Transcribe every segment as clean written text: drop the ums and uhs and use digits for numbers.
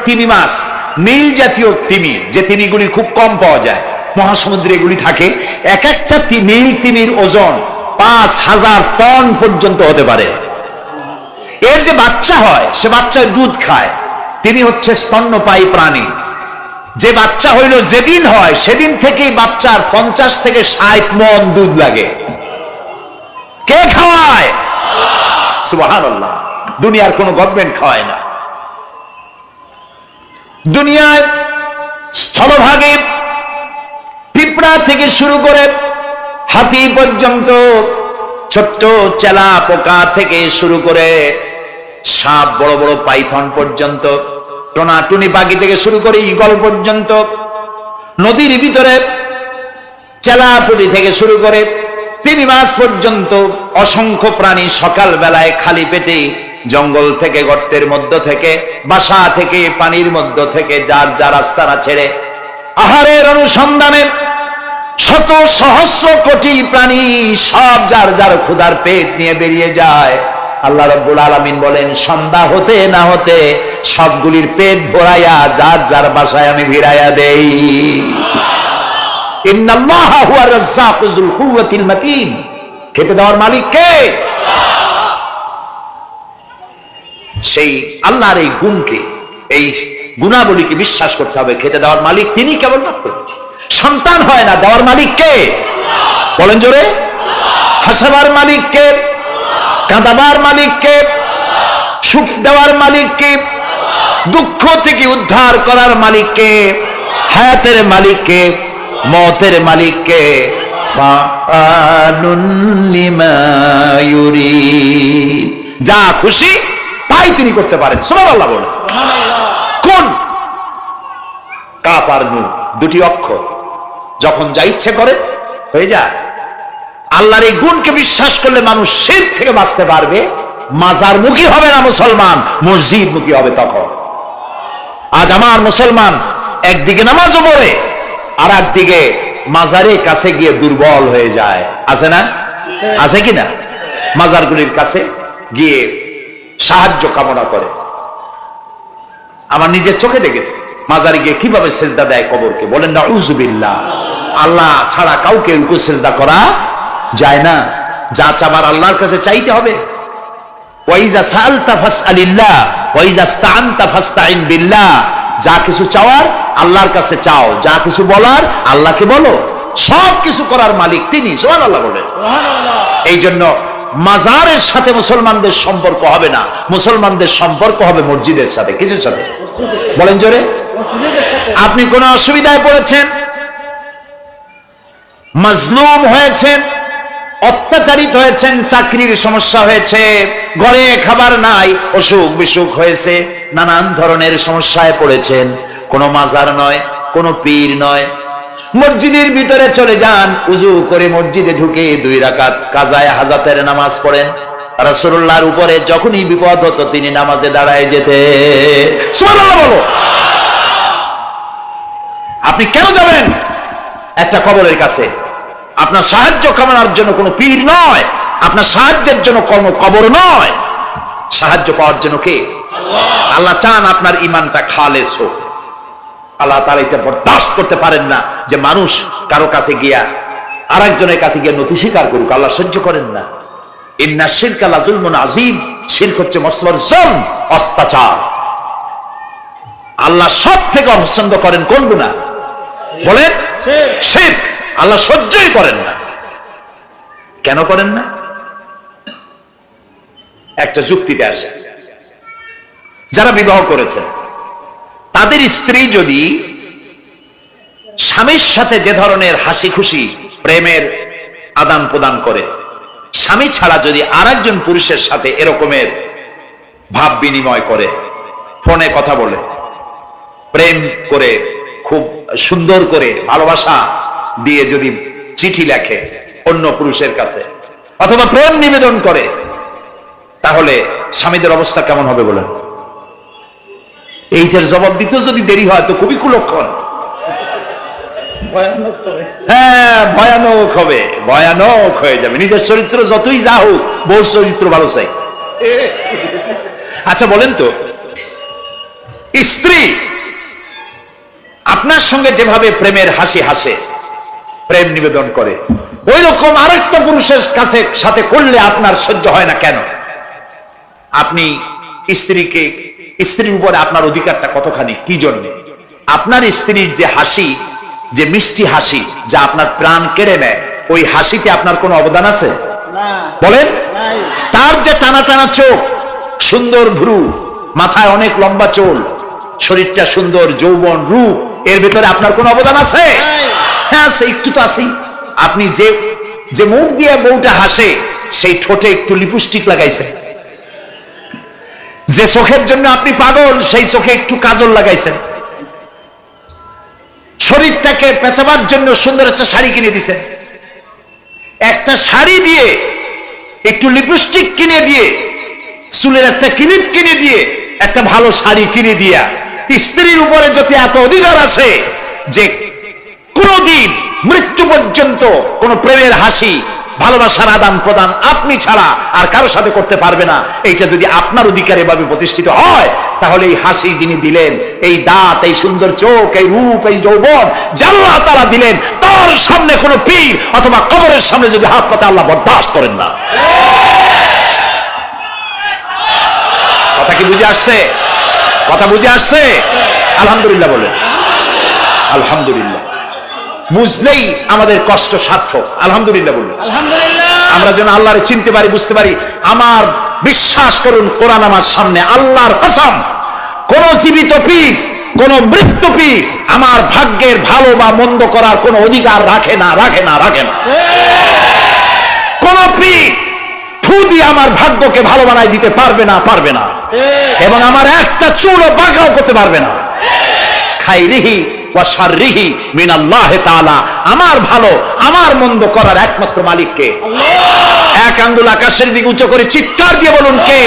তিমি মাছ, নীল জাতীয় তিমি, যে তিমিগুলি খুব কম পাওয়া যায় মহাসমুদ্রে এগুলি থাকে, এক একটা নীল তিমির ওজন 5000 টন পর্যন্ত হতে পারে। এর যে বাচ্চা হয় সে বাচ্চা দুধ খায়। তিনি হচ্ছে স্তন্যপায়ী প্রাণী। যে বাচ্চা হইল যেদিন হয় সেদিন থেকেই বাচ্চার 50 থেকে 60 মণ দুধ লাগে। কে খাওয়ায়? সুবহানাল্লাহ। দুনিয়ার কোন গভর্নমেন্ট খাওয়ায় না। দুনিয়ায় স্থলভাগে পিঁপড়া থেকে শুরু করে হাতি পর্যন্ত, ছোট্ট চেলা পোকা থেকে শুরু করে সাপ, বড় বড় পাইথন পর্যন্ত, টোনাটুনি পাখি থেকে শুরু করে ঈগল পর্যন্ত, নদীর ভিতরে চেলাপুলি থেকে শুরু করে তিমি মাছ পর্যন্ত অসংখ্য প্রাণী সকাল বেলায় খালি পেটে জঙ্গল থেকে, গর্তের মধ্য থেকে, বাসা থেকে, পানির মধ্য থেকে যার যার আস্তানা ছেড়ে আহারের অনুসন্ধানে শত সহস্র কোটি প্রাণী সব যার যার ক্ষুধার পেট নিয়ে বেরিয়ে যায়। আল্লাহ রাব্বুল আলামিন বলেন, সন্ধ্যা হতে না হতে সবগুলির পেট ভরাইয়া যার যার বাসায় আমি ভিড়াইয়া দেই। ইন্নাল্লাহা হুয়া রাজ্জাকু যুল কুওয়াতিল মাতিন। খেতে দেওয়ার মালিক কে? সেই আল্লাহর এই গুণকে, এই গুণাবলীকে বিশ্বাস করতে হবে। খেতে দেওয়ার মালিক তিনি কেবলমাত্র। সন্তান হয় না, দেওয়ার মালিক কে? বলেন জোরে। হাসাবার মালিক কে? কাঁদাবার মালিক কে? সুখ দেওয়ার মালিক কে? দুঃখ থেকে উদ্ধার করার মালিক কে? হায়াতের মালিক কে? মওতের মালিক কে? যা খুশি তাই তিনি করতে পারেন। সুবহানাল্লাহ বলেন। কোন? কাফ আর নুন, দুটি অক্ষর, যখন যা ইচ্ছে করে হয়ে যায়। আল্লাহর এই গুণকে বিশ্বাস করলে মানুষ শিরক থেকে বাঁচতে পারবে। মাজার মুখী হবে না মুসলমান, মসজিদ মুখী হবে তখন। আজ আমার মুসলমান একদিকে নামাজও পড়ে আর একদিকে মাজারের কাছে গিয়ে দুর্বল হয়ে যায়। আছে না? আছে কিনা? মাজারগুলির কাছে গিয়ে সাহায্য কামনা করে। আমার নিজের চোখে দেখেছি মাজারে গিয়ে কিভাবে সেজদা দেয় কবরকে। বলেন নাউযুবিল্লাহ। আল্লাহ ছাড়া কাউকে রুকু সেজদা করা যায় না। যা চাবার আল্লাহর কাছে চাইতে হবে। ওয়াইজা সালতা ফাসআলিল্লাহ ওয়াইজা ইসতাআনতা ফাসতাইন বিল্লাহ। যা কিছু চাওয়ার আল্লাহর কাছে চাও, যা কিছু বলার আল্লাহকে বলো। সব কিছু করার মালিক তিনি। সুবহানাল্লাহ বলেন। এই জন্য মাজারের সাথে মুসলমানদের সম্পর্ক হবে না, মুসলমানদের সম্পর্ক হবে মসজিদের সাথে। কিসের সাথে? বলেন জোরে। আপনি কোন অসুবিধায় পড়েছেন, মাজলুম হয়েছেন, অত্যাচারিত হয়েছেন, চাকরির সমস্যা হয়েছে, ঘরে খাবার নাই, অসুখ বিসুখ হয়েছে, নানান ধরনের সমস্যায় পড়েছেন, কোন মাজার নয়, কোন পীর নয়, মসজিদের ভিতরে চলে যান, উযু করে মসজিদে ঢুকে 2 রাকাত কাজায়ে হাজাতের নামাজ পড়েন। রাসূলুল্লাহর উপরে যখনই বিপদ হতো তিনি নামাজে দাঁড়ায় যেতে। সুবহানাল্লাহ বলো। আপনি কেন যাবেন একটা কবরের কাছে? আপনার সাহায্য কামনার জন্য কোনো পীর নয়, আপনার সাহায্যের জন্য কোনো কবর নয়। সাহায্য পাওয়ার জন্য কে? আল্লাহ চান আপনার ঈমানটা খালেস হোক। আল্লাহ তাআলা এটা বরদাস্ত করতে পারেন না যে মানুষ কারো কাছে গিয়া আরেকজনের কাছে গিয়ে নথি স্বীকার করুক। আল্লাহ সহ্য করেন না। ইন্না শিরকা লাযুলমুন আযীম। শিরক হচ্ছে মসলার জুলম, অত্যাচার। আল্লাহ সব থেকে অপছন্দ করেন কোন গুনাহ? বলেন শিরক। আল্লাহ সহ্যই করেন না। কেন করেন না? একটা যুক্তিতে আসে। যারা বিবাহ করেছেন তাদের স্ত্রী যদি স্বামীর সাথে যে ধরনের হাসি খুশি প্রেমের আদান প্রদান করে, স্বামী ছাড়া যদি আরেকজন পুরুষের সাথে এরকমের ভাব বিনিময় করে, ফোনে কথা বলে, প্রেম করে, খুব সুন্দর করে ভালোবাসা দিয়ে যদি চিঠি লেখে অন্য পুরুষের কাছে অথবা প্রেম নিবেদন করে, তাহলে স্বামীদের অবস্থা কেমন হবে বলেন? এইটার জবাব দিতেও যদি দেরি হয় তো খুবই কুলক্ষণ। হ্যাঁ, ভয়ানক হবে, ভয়ানক হয়ে যাবে। নিজের চরিত্র যতই যা হোক, বউর চরিত্র ভালো চাই। আচ্ছা বলেন তো, স্ত্রী আপনার সঙ্গে যেভাবে প্রেমের হাসি হাসে, প্রেম নিবেদন করে, ওই রকম আরেকটা পুরুষের কাছে সাথে করলে আপনার সহ্য হয় না কেন? আপনি স্ত্রীর উপরে আপনার অধিকারটা কতখানি, কি জন্য? আপনার স্ত্রীর যে হাসি, যে মিষ্টি হাসি, যা আপনার প্রাণ কেড়ে নেয়, ওই হাসিতে আপনার কোনো অবদান আছে? বলেন। তার যে টানা টানা চোখ, সুন্দর ভ্রু, মাথায় অনেক লম্বা চুল, শরীরটা সুন্দর, যৌবন, রূপ, এর ভিতরে আপনার কোনো অবদান আছে? হ্যাঁ, আছে, একটু তো আছেই। আপনি যে মুখ দিয়ে বউটা হাসে, সেই ঠোঁটে একটু লিপস্টিক লাগাইছেন। যে চোখের জন্য আপনি পাগল, সেই চোখে একটু কাজল লাগাইছেন। শরীরটাকে পেঁচাবার জন্য সুন্দর একটা শাড়ি কিনে দিয়েছেন। একটা শাড়ি দিয়ে, একটু লিপস্টিক কিনে দিয়ে, চুলের একটা ক্লিপ কিনে দিয়ে, একটা ভালো শাড়ি কিনে দিয়া স্ত্রীর উপরে যদি এত অধিকার আছে যে কোনদিন মৃত্যু পর্যন্ত কোন প্রেমের হাসি, ভালোবাসার আদান প্রদান আপনি ছাড়া আর কারো সাথে করতে পারবে না, এইটা যদি আপনার অধিকার এভাবে প্রতিষ্ঠিত হয়, তাহলে এই হাসি যিনি দিলেন, এই দাঁত, এই সুন্দর চোখ, এই রূপ, এই যৌবন যা আল্লাহ তাআলা দিলেন, তার সামনে কোনো পীর অথবা কবরের সামনে যদি হাত পাতে আল্লাহ বরদাস্ত করেন না। কথা কি বুঝে আসছে? কথা বুঝে আসছে? আলহামদুলিল্লাহ বলে। আলহামদুলিল্লাহ। বুঝলেই আমাদের কষ্ট সার্থক। আলহামদুলিল্লাহ বলুন। আমরা যেন আল্লাহরে চিনতে পারি, বুঝতে পারি। আমার বিশ্বাস করুন, কোরআন আমার সামনে, আল্লাহর কসম, কোন জীবিত পীর, কোন মৃত্যু পীর আমার ভাগ্যের ভালো বা মন্দ করার কোন অধিকার রাখে না, রাখে না, রাখে না। কোন পীর ফু দিয়ে আমার ভাগ্যকে ভালো বানাই দিতে পারবে না, পারবে না, এবং আমার একটা চুলও বাঁকাও করতে পারবে না। খাইরিহি ওয়া শাররিহি মিনাল্লাহি তাআলা। আমার ভালো, আমার মন্দ করার একমাত্র মালিককে। এক আঙ্গুল আকাশের দিকে উঁচু করে চিৎকার দিয়ে বলুন, কে?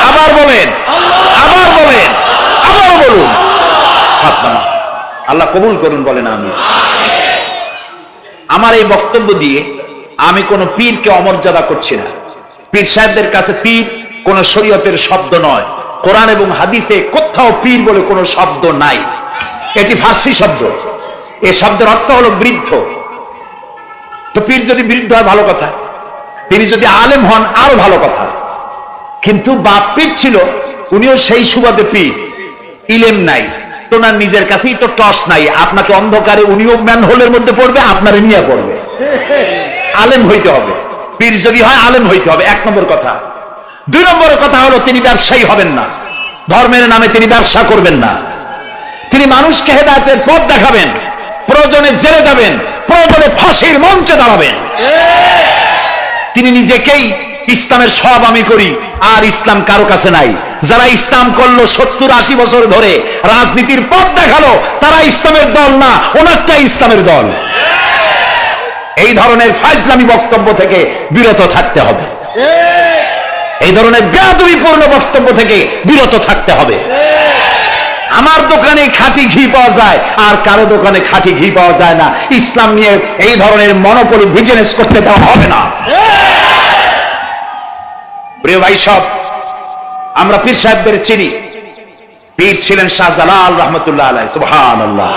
আবার বলেন, আবার বলেন, আবার বলুন। আল্লাহ কবুল করুন, বলেন আমিন। আমার এই বক্তব্য দিয়ে আমি কোন পীরকে অমর্যাদা করছি না। পীর সাহেবদের কাছে পীর কোন শরীয়তের শব্দ নয়। কোরআন এবং হাদিসে কোথাও পীর বলে কোন শব্দ নাই। এটি ফার্সি শব্দ। এই শব্দের অর্থ হলো বৃদ্ধ। তো পীর যদি বৃদ্ধ হয় ভালো কথা, তিনি যদি আলেম হন আরো ভালো কথা। কিন্তু বাপ পীর ছিল, উনিও সেই সুবাদে পীর। ইলেম নাই, তোনার নিজের কাছেই তো টস নাই। আপনাকে অন্ধকারে উনিও ম্যানহোলের মধ্যে পড়বে, আপনারে নিয়ে পড়বে। আলেম হইতে হবে। পীর যদি হয় আলেম হইতে হবে, এক নম্বর কথা। দুই নম্বর কথা হলো তিনি ব্যবসায়ী হবেন না। ধর্মের নামে তিনি ব্যবসা করবেন না। তিনি মানুষকে হেদায়েতের পথ দেখাবেন। প্রয়োজনে জেলে যাবেন, প্রয়োজনে ফাঁসির মঞ্চে দাঁড়াবেন। তিনি নিজেকেই ইসলামের সব আমি করি, আর ইসলাম কারো কাছে নাই। যারা ইসলাম করলো 70-80 বছর ধরে, রাজনীতির পথ দেখালো, তারা ইসলামের দল না, ওনারটা ইসলামের দল। এই ধরনের ফাজলামি বক্তব্য থেকে বিরত থাকতে হবে। এই ধরনের বেয়াদবিপূর্ণ বক্তব্য থেকে বিরত থাকতে হবে। আমার দোকানে খাঁটি ঘি পাওয়া যায়, আর কারো দোকানে খাঁটি ঘি পাওয়া যায় না। ইসলাম নিয়ে এই ধরনের মনোপলি বিজনেস করতে দেওয়া হবে না। প্রিয় ভাই সব, আমরা পীর সাহেবদের চিনি। পীর ছিলেন শাহজালাল রহমতুল্লাহ আলাইহি। সুবহানাল্লাহ।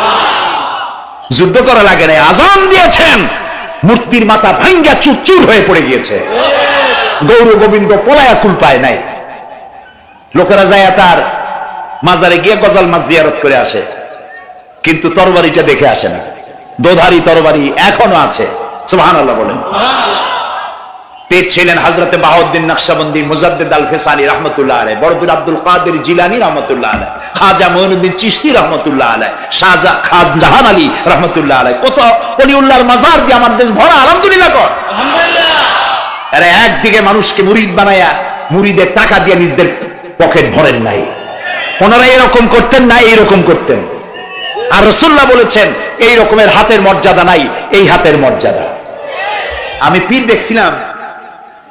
যুদ্ধ করা লাগে না, আজান দিয়েছেন, মূর্তির মাথা ভাঙ্গা চুরচুর হয়ে পড়ে গিয়েছে। গৌর গোবিন্দ পলায়া কুল পায় নাই। লোকেরা যায় তার মাজারে গিয়ে গজাল মাছ জিয়ারত করে আসে, কিন্তু তরবারিটা দেখে আসে না। দোধারি তরবারি এখনো আছে। সুবহানাল্লাহ বলেন। পীর ছিলেন হযরতে বাহাউদ্দিন নকশবন্দি, মুজাদ্দিদ আল ফিসানি রহমতুল্লাহ আলাইহি, বড় পীর আব্দুল কাদের জিলানী রহমতুল্লাহ আলাইহি, খাজা মুঈনুদ্দিন চিশতি রহমতুল্লাহ আলাইহি, শাহজাহান আলী রহমতুল্লাহ আলাইহি। কত ওলিউল্লাহর মাজার দিয়ে আমার দেশ ভরা। আলহামদুলিল্লাহ কর। আলহামদুলিল্লাহ। আরে একদিকে মানুষকে মুরিদ বানায়া মুরিদের টাকা দিয়ে নিজেদের পকেট ভরেন নাই। ওনারা এরকম করতেন না, এইরকম করতেন। আর রাসূলুল্লাহ বলেছেন এই রকমের হাতের মর্যাদা নাই, এই হাতের মর্যাদা। আমি পীর দেখছিলাম,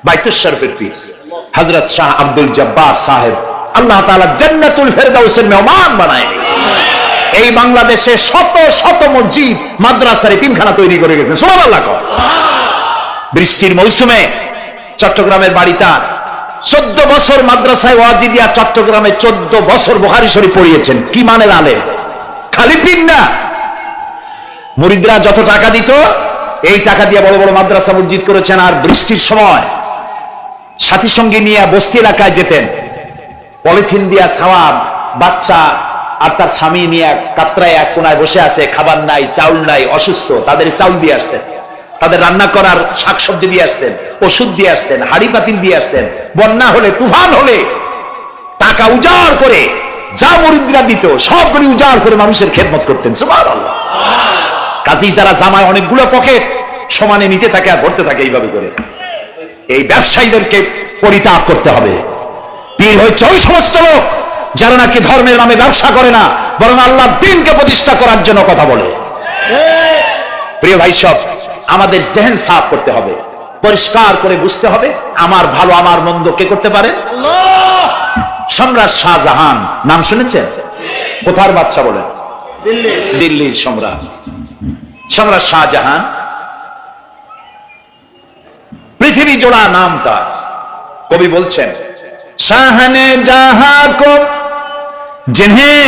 বাইতুল শরীফের পীর হযরত শাহ আব্দুল জব্বার সাহেব, আল্লাহ তাআলা জান্নাতুল ফেরদাউসের মেহমান বানায়। এই বাংলাদেশে শত শত মসজিদ, মাদ্রাসার এতিমখানা তৈরি করে গেছেন। সুবহানাল্লাহ। বৃষ্টির মৌসুমে চট্টগ্রামের বাড়িটা 14 বছর মাদ্রাসায় ওয়াজিদিয়া চট্টগ্রামে 14 বছর বুখারী শরীফ পড়িয়েছেন। কি মানের আলেম, খালি পীর না। মুরিদরা যত টাকা দিত এই টাকা দিয়ে বড় বড় মাদ্রাসা মসজিদ করেছেন। আর বৃষ্টির সময় সাথী সঙ্গে নিয়ে বস্তি এলাকায় যেতেন, পলিথিন দিয়া ছাওয়া, বাচ্চা আর তার স্বামী নিয়ে কাতরায় এক কোনায় বসে আছে, খাবার নাই, চাউল নাই, অসুস্থ, তাদের চাউল দিয়ে আসতেন, তাদের রান্না করার শাকসবজি দিয়ে আসতেন, ওষুধ দিয়ে আসতেন, হাড়ি পাতিল দিয়ে আসতেন। বন্যা হলে, তুফান হলে টাকা উজাড় করে যা মুরিদরা দিত সবগুলি উজাড় করে মানুষের খেদমত করতেন। সুবহানাল্লাহ। কাজী যারা জামায় অনেকগুলো পকেট সমানে নিতে থাকে আর ভরতে থাকে এইভাবে করে, এই ব্যবসায়ীদেরকে পরিত্যাগ করতে হবে। পীর হচ্ছে ওই সমস্ত লোক যারা নাকি ধর্মের নামে ব্যবসা করে না, বরং আল্লাহর দ্বীনকে প্রতিষ্ঠা করার জন্য কথা বলে। প্রিয় ভাই সব, আমাদের জেহেন সাফ করতে হবে, পরিষ্কার করে বুঝতে হবে আমার ভালো আমার মন্দ কে করতে পারে? আল্লাহ। সম্রাট শাহজাহান নাম শুনেছেন? কোথার বাদশা বলেন? দিল্লির সম্রাট। সম্রাট শাহজাহান পৃথিবী জোড়া নাম তার। কবি বলছেন, শাহনে জাহাं को जिन्हें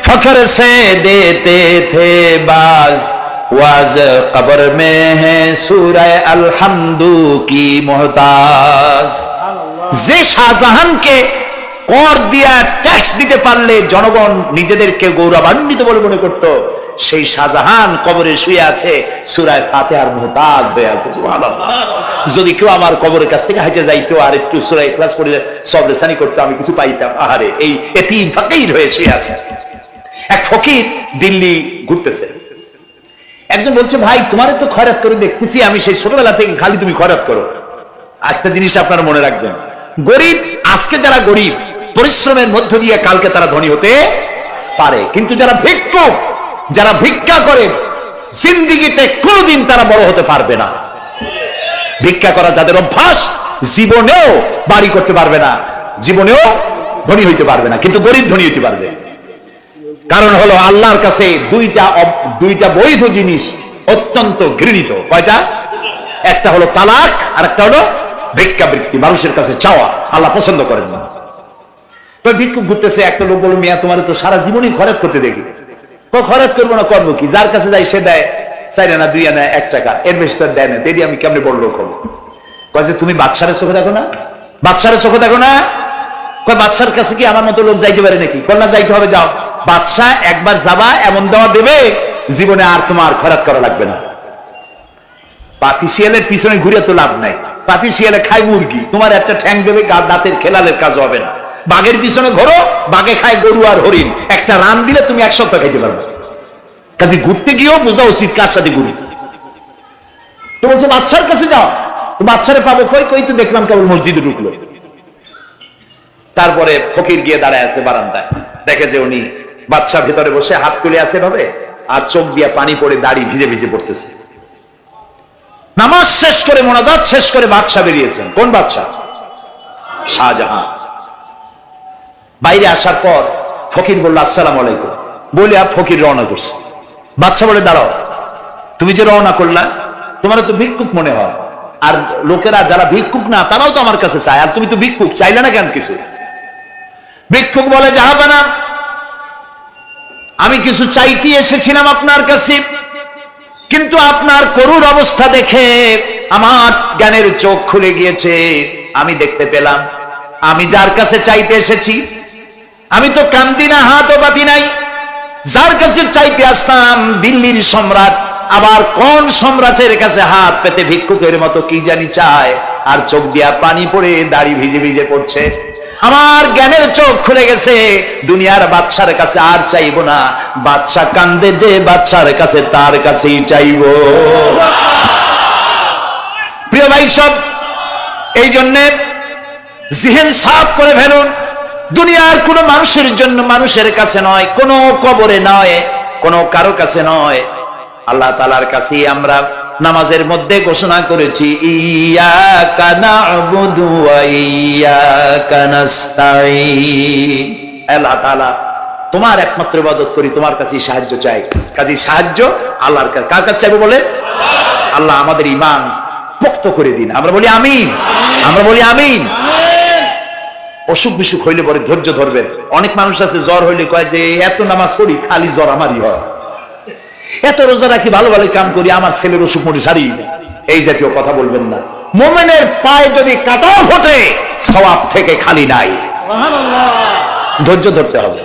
फख्र से देते थे बाज, वाज कब्र में है सूरह अलहम्दु की मोहताज। যে শাহজাহানকে কর দিয়া ট্যাক্স দিতে পারলে জনগণ নিজেদেরকে গৌরবান্বিত বলে মনে করত, সেই শাহজাহান কবরে শুয়ে আছে, সূরা ফাতিহার মুহতাজ হয়ে আছে। সুবহানাল্লাহ। যদি কেউ আমার কবরের কাছ থেকে হাঁটে যাইতো আর একটু সূরা ইখলাস পড়ে সবরেসানি করতো, আমি কিছু পাইতাম। আহারে, এই এতিম ফকির হয়ে শুয়ে আছে। এক ফকির দিল্লি ঘুরতেছে, একজন বলছে, ভাই তোমারে তো খয়রাত করে দেখতেছি আমি সেই ছোটবেলা থেকে, খালি তুমি খয়রাত করো। একটা জিনিস আপনারা মনে রাখবেন, গরিব, আজকে যারা গরিব পরিশ্রমের মধ্য দিয়ে কালকে তারা ধনী হতে পারে, কিন্তু যারা ভিক্ষুক, যারা ভিক্ষা করে, জিন্দেগিতে কোনোদিন তারা বড় হতে পারবে না। ভিক্ষা করা যাদের অভ্যাস, জীবনেও বাড়ি করতে পারবে না, জীবনেও ধনী হইতে পারবে না, কিন্তু গরিব ধনী হইতে পারবে। কারণ হলো আল্লাহর কাছে দুইটা বৈধ জিনিস অত্যন্ত ঘৃণিত। কয়টা? একটা হলো তালাক, আর একটা হলো ভিক্ষাবৃত্তি, মানুষের কাছে চাওয়া। আল্লাহ পছন্দ করেন না। তো ভিক্ষুক ঘুরতেছে, একটা লোক বলল, মিয়া তোমার তো সারা জীবনই খরচ করতে দেখি। খরচ করবো না, করবো কি? যার কাছে যাই সে দেয় 4 আনা 2 আনা 1 টাকা, এর বেশি তো দেয় না। তেদি আমি কেমনে বড় লোক হবো? কয়েছে তুমি বাদশার চোখে দেখো না, বাদশার চোখে দেখো না। বাদশার কাছে কি আমার মতো লোক যাইতে পারে নাকি? কন্যা যাইতে হবে, যাও। বাদশাহ একবার যাবা, এমন দেওয়া দেবে জীবনে আর তোমার খরচ করা লাগবে না। পাতি শিয়ালের পিছনে ঘুরে তো লাভ নাই। পাতি শিয়ালে খায় মুরগি, তোমার একটা ঠ্যাং দেবে, দাঁতের খেলালের কাজ হবে না। বাঘের পিছনে ঘোরো, বাঘে খায় গরু আর হরিণ, একটা রান দিলে তুমি 1 সপ্তাহ খাইতে পারবে। কাজে ঘুরতে গিয়েও বোঝা উচিত কার সাথে ঘুরি। তো বলছে বাদশার কাছে যাও, তো বাদশারে পাবো কই? কই তো দেখলাম কেবল মসজিদে ঢুকলো। তারপরে ফকির গিয়ে দাঁড়ায় আছে বারান্দায়, দেখে যে উনি বাদশা ভেতরে বসে হাত তুলে আছে ভাবে, আর চোখ দিয়ে পানি পড়ে দাড়ি ভিজে ভিজে পড়তেছে। নামাজ শেষ করে, মোনাজাত শেষ করে বাদশা বেরিয়েছেন। কোন বাদশা? শাহজাহান। বাইরে আসার পর ফকির বলল, আসসালামু আলাইকুম, বলে আর ফকির রওনা করছে। বাদশা বলে, দাঁড়াও, তুমি যে রওনা করলা, তোমার তো ভিক্ষুক মনে হয়, আর লোকেরা যারা ভিক্ষুক না তারাও তো আমার কাছে চায়, আর তুমি তো ভিক্ষুক, চাইলে না কেন কিছু? ভিক্ষুক বলে, জাহাপানা, আমি কিছু চাইতে এসেছিলাম আপনার কাছে, কিন্তু আপনার করুণ অবস্থা দেখে আমার জ্ঞানের চোখ খুলে গিয়েছে। আমি দেখতে পেলাম আমি যার কাছে চাইতে এসেছি, আমি তো কান্দি না, হাতও পাতি নাই। যার কাছে চাইতে আসতাম দিল্লির সম্রাট, আবার কোন সম্রাটের কাছে হাত পেতে ভিক্ষুকের মতো কি জানি চায়, আর চোখ দিয়া পানি পড়ে দাড়ি ভিজে ভিজে পড়ছে। আমার জ্ঞানের চোখ খুলে গেছে, দুনিয়ার বাদশার কাছে আর চাইবো না। বাদশা কান্দে যে বাদশার কাছে, তার কাছেই চাইবো। প্রিয় ভাই সব, এই জন্যে জিহেন সাফ করে ফেলুন। দুনিয়ার কোন মানুষের জন্য, মানুষের কাছে নয়, কোন কবরে নয়, কোন কারো কাছে নয়, আল্লাহ তাআলার কাছে আমরা নামাজের মধ্যে ঘোষণা করেছি, ইয়াকা না'বুদু ওয়া ইয়াকা নাস্তাঈন। আল্লাহ তাআলা, তোমার একমাত্র ইবাদত করি, তোমার কাছে সাহায্য চাই। কাজে সাহায্য আল্লাহর কাছে। কার কাছে চাইবো বলে? আল্লাহ আমাদের ঈমান পোক্ত করে দিন। আমরা বলি আমিন, আমরা বলি আমিন। অসুখ বিসুখ হইলে পরে ধৈর্য ধরবেন। অনেক মানুষ আছে জ্বর হইলে কয় যে এত নামাজ পড়ি খালি জ্বর আমারই হয়, এত রোজা রাখি ভালো ভালো কাম করি আমার ছেলের অসুখ মোটে সারি, এই জাতীয় কথা বলবেন না। মুমিনের পায়ে যদি কাঁটাও ফোটে সওয়াব থেকে খালি নাই, ধৈর্য ধরতে হবে।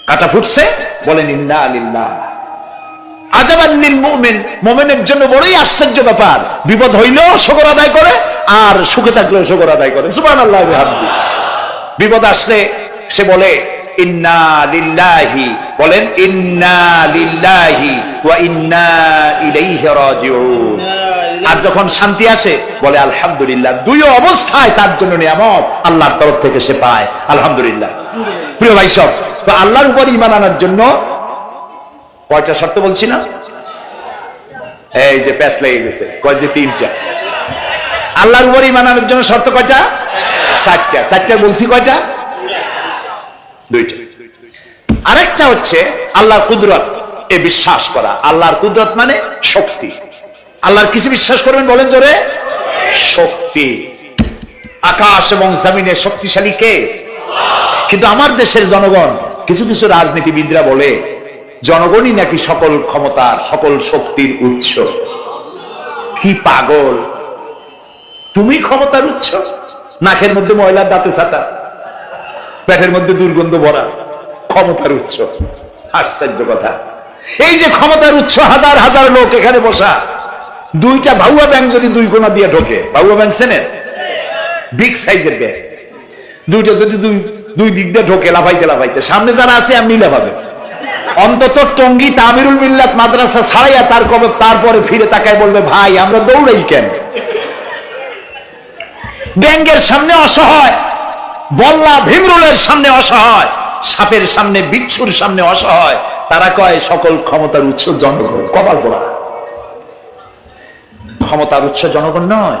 কাঁটা ফুটছে বলেন ইন্না লিল্লাহ। আজাবান লিল মুমিন, মুমিনের জন্য বড়ই আশ্চর্য ব্যাপার, বিপদ হইলেও শুকর আদায় করে আর সুখে থাকলেও শুকর আদায় করে, সুবহানাল্লাহ বিহামদিহি। বিপদ আসলে সে বলে ইন্না লিল্লাহি, বলেন ইন্না লিল্লাহি ওয়া ইন্না ইলাইহি রাজিউন। আর যখন শান্তি আসে বলে আলহামদুলিল্লাহ। দুই অবস্থায় তার জন্য নিয়ামত আল্লাহর তরফ থেকে সে পায়, আলহামদুলিল্লাহ। প্রিয় ভাই সব, তো আল্লাহর উপর ঈমান আনার জন্য কয়টা শর্ত বলছি না? এই যে প্যাচ লেগে গেছে, কয় যে তিনটা। আল্লাহর উপর ঈমান আনার জন্য শর্ত কয়টা? চারটা। চারটা বলছি কয়টা? দুইটা। আরেকটা হচ্ছে আল্লাহর কুদরত এ বিশ্বাস করা। আল্লাহর কুদরত মানে শক্তি। আল্লাহর কিছু বিশ্বাস করবেন বলেন জোরে? শক্তি। আকাশ এবং জমিনের শক্তিশালী কে? কিন্তু আমার দেশের জনগণ, কিছু কিছু রাজনীতিবিদরা বলে জনগণই নাকি সকল ক্ষমতার সকল শক্তির উৎস। কি পাগল! তুমি ক্ষমতার উৎস? নাকের মধ্যে ময়লার দাঁতে ছাতা, পেটের মধ্যে দুর্গন্ধ ভরা, ক্ষমতার উৎস? আশ্চর্য কথা। এই যে ক্ষমতার উৎস, হাজার হাজার লোক এখানে বসা, দুইটা ভাউয়া ব্যাংক যদি দুই কোণা দিয়ে ঢোকে, ভাউয়া ব্যাংক চেনেন? বিগ সাইজের ব্যাংক, দুইটা যদি দুই দিক দিয়ে ঢোকে লাফাইতে লাফাইতে, সামনে যারা আছে এমনি লাফাবে। অন্তত টঙ্গী তামিরুল মিল্লাত মাদ্রাসা ছাড়াইয়া তারপরে ফিরে তাকায় বলবে ভাই আমরা দৌড়াই কেন? ব্যাংকের সামনে অসহায়, বল্লা ভীমরুলের সামনে অসহায়, সাপের সামনে বিচ্ছুর সামনে অসহায়, তারা কয় সকল ক্ষমতার উৎস জনগণ। কপাল পোড়া! ক্ষমতার উৎস জনগণ নয়,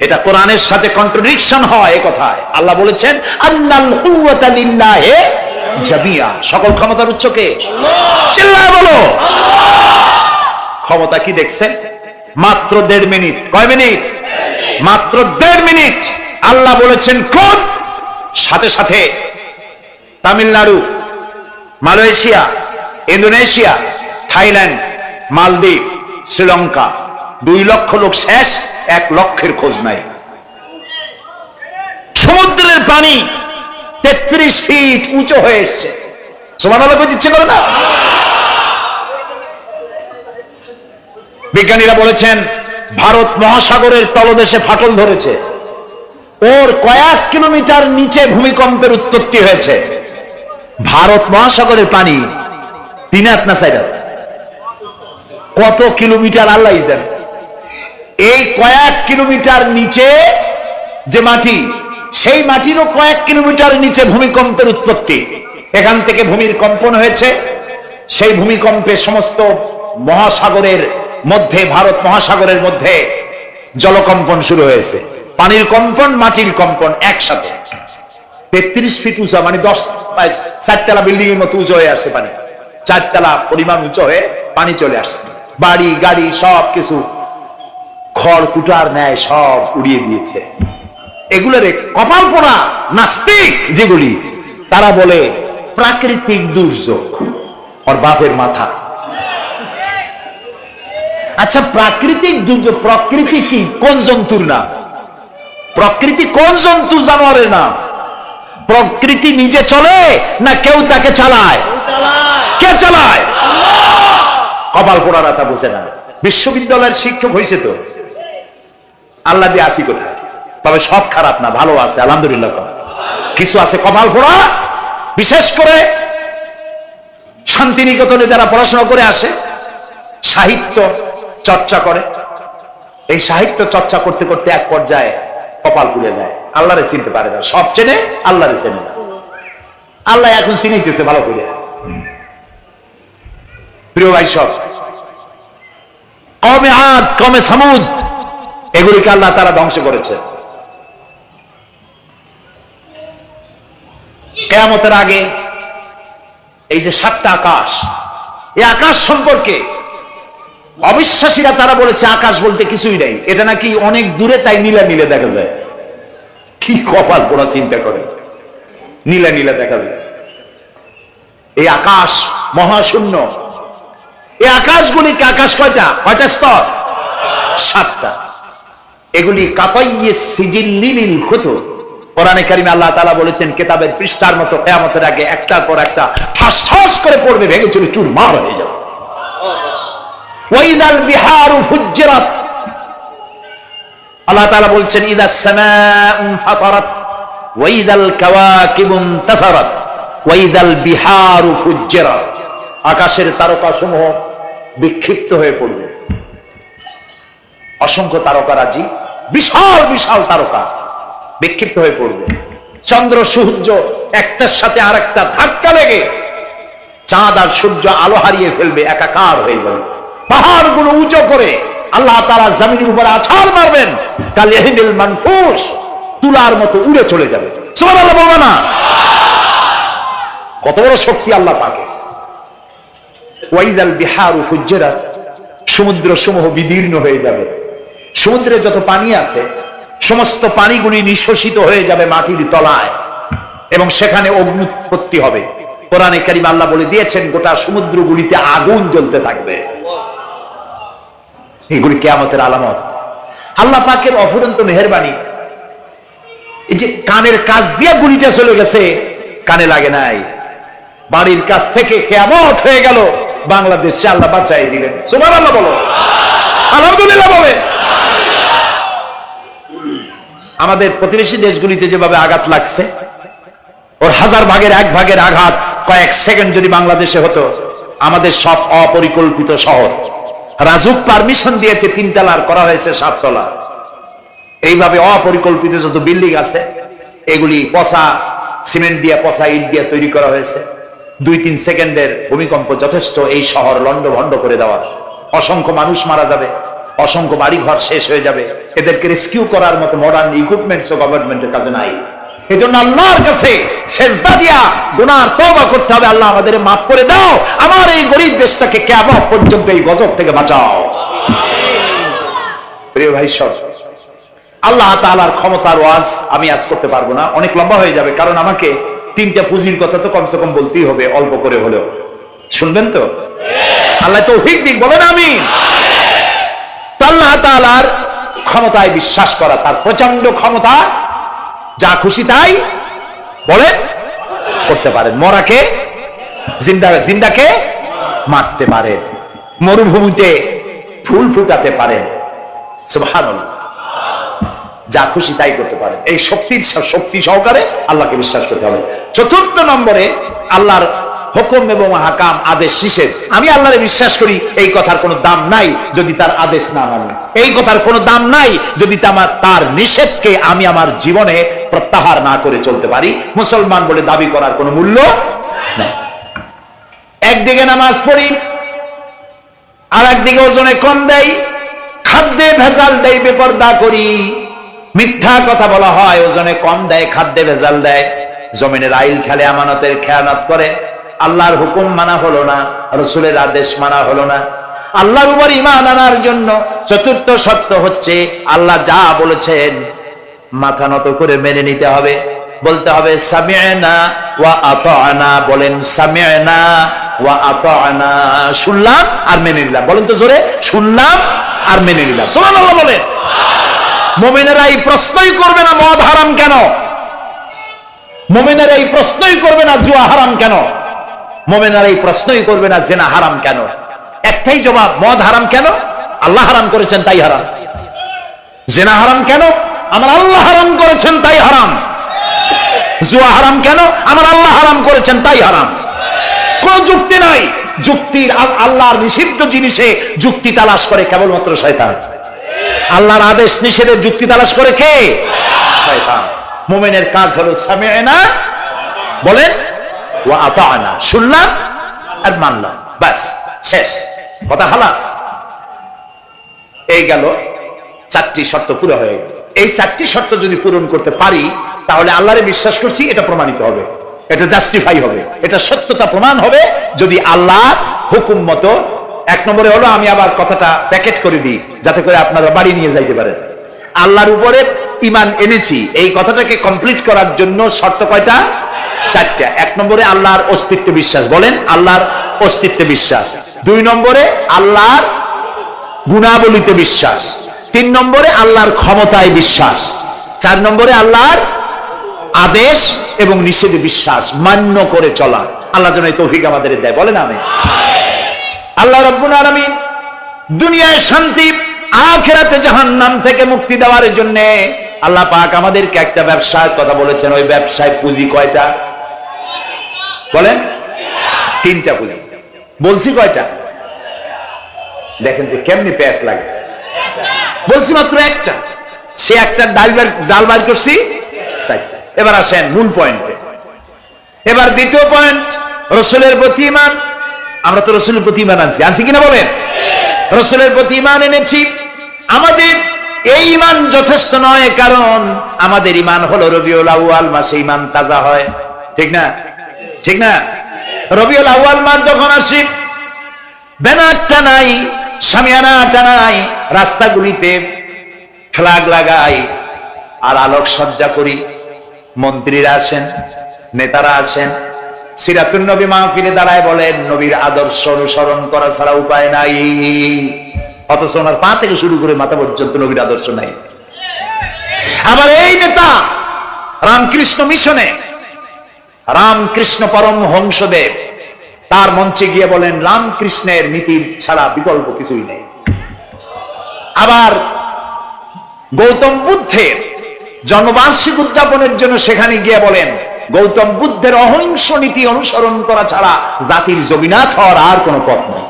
এটা কোরআনের সাথে কন্ট্রাডিকশন হয়। এই কথায় আল্লাহ বলেছেন আন্নাল কুওয়াতা লিল্লাহি জামিয়া। সকল ক্ষমতার উৎস কে? চিল্লায় বলো ক্ষমতা কি দেখছেন? মাত্র 1.5 মিনিট। কয় মিনিট? মাত্র 1.5 মিনিট। আল্লাহ বলেছেন কোন, সাথে সাথে তামিলনাড়ু, মালয়েশিয়া, ইন্দোনেশিয়া, থাইল্যান্ড, মালদ্বীপ, শ্রীলঙ্কা 2 লক্ষ লোক শেষ, 1 লক্ষের খোঁজ নাই। সমুদ্রের পানি 33 ফিট উঁচু হয়ে এসছে। সুবহানাল্লাহ কই দিচ্ছে করে না? বিজ্ঞানীরা বলেছেন ভারত মহাসাগরের তলদেশে ফাটল ধরেছে, ওর কয়েক কিলোমিটার নিচে ভূমিকম্পের উৎপত্তি হয়েছে। ভারত মহাসাগরের পানি 3 হাত না 4 হাত, কত কিলোমিটার আল্লাহই জানে। এই কয়েক কিলোমিটার নিচে যে মাটি, সেই মাটিরও কয়েক কিলোমিটার নিচে ভূমিকম্পের উৎপত্তি। এখান থেকে ভূমির কম্পন হয়েছে, সেই ভূমিকম্পে সমস্ত মহাসাগরের মধ্যে, ভারত মহাসাগরের মধ্যে জলকম্পন শুরু হয়েছে। পানির কম্পন, মাটির কম্পন একসাথে। 33 ফিট উঁচা, মানে 4 তলা বিল্ডিং এর মতো উঁচু হয়ে আসছে পানি। 4 তলা পরিমাণ উঁচু হয়ে পানি চলে আসছে। বাড়ি গাড়ি সব কিছু খড় কুটার ন্যায় সব উড়িয়ে দিয়েছে। এগুলোর কপাল পোড়া নাস্তিক যেগুলি, তারা বলে প্রাকৃতিক দুর্যোগ। ওর বাপের মাথা। আচ্ছা প্রাকৃতিক দুর্যোগ, প্রকৃতি কি? কোন জন্তুর নাম? প্রকৃতি কোন জন্তু জানোয়ারের নাম? প্রকৃতি নিজে চলে না কেউ তাকে চালায়? কে চালায়? কপাল পোড়ারা তা বোঝে না। বিশ্ববিদ্যালয়ের শিক্ষক হয়েছে তো, আল্লাহ দিয়ে আসি কোথায়? তবে সব খারাপ না, ভালো আছে আলহামদুলিল্লাহ। কিছু আছে কপাল পোড়া, বিশেষ করে শান্তিনিকেতনে যারা পড়াশোনা করে আসে, সাহিত্য চর্চা করে, এই সাহিত্য চর্চা করতে করতে এক পর্যায়ে কপাল পুড়ে যায়, আল্লাহরে চিনতে পারে না। সব চেনে, আল্লাহরে চেনে না। আল্লাহ এখন চিনাইতেছে ভালো করে। প্রিয় ভাই সব, কমে আদ, কমে সামুদ, এগুলিকে আল্লাহ তারা ধ্বংস করেছে। কিয়ামতের আগে এই যে 7টা আকাশ, এই আকাশ সম্পর্কে অবিশ্বাসীরা তারা বলেছে আকাশ বলতে কিছুই নাই, এটা নাকি অনেক দূরে, তাই নীলা নীলে দেখা যায়। কি কপাল পোড়া চিন্তা করে, নীলা নীলা দেখা যায়। এই আকাশ মহাশূন্য, এই আকাশগুলিকে, আকাশ কয়টা কয়টা স্তর? 7টা। এগুলি কাতাইয়ে সিজিল্লিল কুতুব। কোরআনে কারিমে আল্লাহ তাআলা বলেছেন কিতাবের পৃষ্ঠার মতো কিয়ামতের আগে একটার পর একটা ঠাস ঠাস করে পড়বে, ভেঙে চুরে চুরমার হয়ে যাবে। ওয়াইদাল বিহারু ফুজ্জিরাত, আল্লাহ তাআলা বলছেন ইদাস সামাউ ফাতারাত ওয়াইদাল কাওয়াকিবু ইনতাসারাত ওয়াইদাল বিহারু ফুজ্জিরাত। আকাশের তারকাসমূহ বিক্ষিপ্ত হয়ে পড়বে। অসংখ্য তারকারাজি, বিশাল বিশাল তারকা বিক্ষিপ্ত হয়ে পড়বে। চন্দ্র সূর্য একটার সাথে আরেকটা ধাক্কা লেগে চাঁদ আর সূর্য আলো হারিয়ে ফেলবে, একাকার হয়ে যাবে। পাহাড়গুলো উঁচু করে আল্লাহ তাআলা জমিনের উপরে আছাড় মারবেন, কালিহিল মানফুস, তুলার মতো উড়ে চলে যাবে। সুবহানাল্লাহ বলবা না? কত বড় শক্তি আল্লাহ পাকের। ওয়াইদাল বিহারু ফুজ্জিরাত, সমুদ্র সমূহ বিদীর্ণ হয়ে যাবে। সমুদ্রে যত পানি আছে সমস্ত পানিগুলি নিঃশোষিত হয়ে যাবে মাটির তলায়, এবং সেখানে অগ্নি উৎপত্তি হবে। কোরআনে কারিমে আল্লাহ বলে দিয়েছেন গোটা সমুদ্রগুলিতে আগুন জ্বলতে থাকবে। এগুলি কিয়ামতের আলামত। আল্লাহ পাকের অফুরন্ত মেহেরবানি। এই যে কানের কাজ দিয়ে গুলিটা চলে গেছে, কানে লাগে নাই, বাড়ির কাছ থেকে কিয়ামত হয়ে গেল, বাংলাদেশে আল্লাহ বাঁচাই দিলেন। সুবহানাল্লাহ বলো, আলহামদুলিল্লাহ বলে। আমাদের প্রতিবেশী দেশগুলিতে যেভাবে আঘাত লাগছে, ওর 1000 ভাগের 1 ভাগের আঘাত কয়েক সেকেন্ড যদি বাংলাদেশে হতো, আমাদের সব অপরিকল্পিত শহর, রাজুক পারমিশন দিয়েছে 3 তলার, করা হয়েছে 7 তলা। এইভাবে অপরিকল্পিত যত বিল্ডিং আছে এগুলি পচা সিমেন্ট দিয়ে, পচা ইট দিয়ে তৈরি করা হয়েছে। 2-3 সেকেন্ডের ভূমিকম্প যথেষ্ট এই শহর লন্ডভন্ড করে দেওয়া। অসংখ্য মানুষ মারা যাবে, অসংখ্য বাড়ি ঘর শেষ হয়ে যাবে। এদেরকে রেস্কিউ করার মতো মডার্ন ইকুইপমেন্টস গভর্নমেন্টের কাছে নাই। এজন্য আল্লাহর কাছে সেজদা দিয়া গুনার তওবা করতে হবে, আল্লাহ আমাদের মাফ করে দাও, আমার এই গরিব দেশটাকে কিয়ামত পর্যন্ত এই গজব থেকে বাঁচাও। প্রিয় ভাই সব, আল্লাহ তাআলার ক্ষমতার ওয়াজ আমি আজ করতে পারবো না, অনেক লম্বা হয়ে যাবে, কারণ আমাকে 3টা পুঁজির কথা তো কমসে কম বলতেই হবে, অল্প করে হলেও। শুনবেন তো? আল্লাহ তৌফিক দিক, বলেন আমিন। আল্লাহ তাআলার ক্ষমতায় বিশ্বাস করা, তার প্রচন্ড ক্ষমতা, যা খুশি তাই বলেন করতে পারেন। মরাকে জিন্দা, জিন্দাকে মারতে পারেন, মরুভূমিতে ফুল ফুটাতে পারেন। সুবহানাল্লাহ, যা খুশি তাই করতে পারেন। এই শক্তি সহকারে আল্লাহকে বিশ্বাস করতে হবে। 4 নম্বরে আল্লাহর হুকুম এবং হাকাম, আদেশ নিষেধ। আমি আল্লাহরে বিশ্বাস করি, এই কথার কোনো দাম নাই যদি তার আদেশ না মানি। এই কথার কোনো দাম নাই যদি তার নিষেধকে আমি আমার জীবনে প্রত্যাহার না করে চলতে পারি। মুসলমান বলে দাবি করার কোনো মূল্য নাই। একদিকে নামাজ পড়ি, আর একদিকে ওজনে কম দেয়, খাদ্যে ভেজাল দেয়, বেপরদা করি, মিথ্যা কথা বলা হয়, ওজনে কম দেয়, খাদ্যে ভেজাল দেয়, জমিনের আইল ঠালে আমানতের খেয়ানত করে। আল্লাহর হুকুম মানা হলো না, রাসূলের আদেশ মানা হলো না। আল্লাহর উপর ঈমান আনার জন্য 4র্থ শর্ত হচ্ছে আল্লাহ যা বলেছেন মাথা নত করে মেনে নিতে হবে, বলতে হবে সামি'না ওয়া আতা'না। বলেন সামি'না ওয়া আতা'না, শুনলাম আর মেনে নিলাম। বলেন তো জোরে, শুনলাম আর মেনে নিলাম। সুবহানাল্লাহ বলেন। মুমিনেরা এই প্রশ্নই করবে না মদ হারাম কেন, মুমিনেরা এই প্রশ্নই করবে না জুয়া হারাম কেন, মুমিনেরা এই প্রশ্নই করবে না জিনা হারাম কেন। একটাই জবাব, মদ হারাম কেন? আল্লাহ হারাম করেছেন তাই হারাম। জিনা হারাম কেন? আমার আল্লাহ হারাম করেছেন তাই হারাম। জুয়া হারাম কেন? আমার আল্লাহ হারাম করেছেন তাই হারাম। কোন যুক্তি নাই। যুক্তির, আল্লাহর নিষিদ্ধ জিনিসে যুক্তি তালাশ করে কেবলমাত্র শয়তান। আল্লাহর আদেশ নিষেধের যুক্তি তালাশ করে কে? শয়তান। মুমিনের কাজ হলো সামি'না, বলেন, ওয়া আতা'না, শুনলাম আর মানলাম, বাস, শেষ কথা, খালাস। এই গেল 4টি শর্ত পুরো হয়ে গেল। এই 4টি শর্ত যদি পূরণ করতে পারি তাহলে আল্লাহরে বিশ্বাস করছি এটা প্রমাণিত হবে, এটা জাস্টিফাই হবে, এটা সত্যতা প্রমাণ হবে যদি আল্লাহ হুকুম মতো। 1 নম্বরে হলো, আমি আবার কথাটা প্যাকেট করে দিই যাতে করে আপনারা বাড়ি নিয়ে যাইতে পারেন। আল্লাহর উপরে ঈমান এনেছি, এই কথাটাকে কমপ্লিট করার জন্য শর্ত কয়টা? 4টা। 1 নম্বরে আল্লাহর অস্তিত্বে বিশ্বাস, বলেন আল্লাহর অস্তিত্বে বিশ্বাস। 2 নম্বরে আল্লাহর গুণাবলীতে বিশ্বাস। 3 নম্বরে আল্লাহর ক্ষমতায় বিশ্বাস। 4 নম্বরে আল্লাহর আদেশ এবং নিষেধে বিশ্বাস, মান্য করে চলা। আল্লাহ যেন এই তৌফিক আমাদের দেয়, বলেন আমিন। আল্লাহ রাব্বুল আলামিন দুনিয়ায় শান্তি, আখিরাতে জাহান্নাম থেকে মুক্তি দেওয়ার জন্য আল্লাহ পাক আমাদেরকে একটা ব্যবসার কথা বলেছেন। ওই ব্যবসায় পুঁজি কয়টা? বলেন। 3টা পুঁজি। বলছি কয়টা? দেখেন যে কেমনি প্যাঁচ লাগে। বলছি মাত্র একটা, সে একটা ডাল বার করছি 4টা। এবার আসেন মূল পয়েন্টে। এবার দ্বিতীয় পয়েন্ট, রাসূলের প্রতি ঈমান। আমরা তো রাসূলের প্রতি ঈমান আনছি কিনা বলেন? রাসূলের প্রতি ঈমান এনেছি। আমাদের এই ঈমান যথেষ্ট নয়, কারণ আমাদের ঈমান হলো রবিউল আউয়াল মাসে ঈমান তাজা হয়, ঠিক না? ঠিক না? রবিউল আউয়াল মাস যখন আসে, ব্যানারটা নাই, শামিয়ানাটা নাই, রাস্তাগুলিতে ফ্ল্যাগ লাগাই আর আলোক সজ্জা করি। মন্ত্রীরা আসেন, নেতারা আসেন, সিরাতুন নবী মাহফিলে দাঁড়ায় বলেন নবীর আদর্শ অনুসরণ করা ছাড়া উপায় নাই। অথচ ওনার পা থেকে শুরু করে মাথা পর্যন্ত নবীর আদর্শ নাই। আবার এই নেতা রামকৃষ্ণ মিশনে, রামকৃষ্ণ পরমহংসদেব তার মঞ্চে গিয়ে বলেন রামকৃষ্ণের নীতির ছাড়া বিকল্প কিছুই নেই। আবার গৌতম বুদ্ধের জন্মবার্ষিকী উদযাপনের জন্য সেখানে গিয়ে বলেন গৌতম বুদ্ধের অহিংস নীতি অনুসরণ করা ছাড়া জাতির জগন্নাথ হওয়ার আর কোন পথ নেই।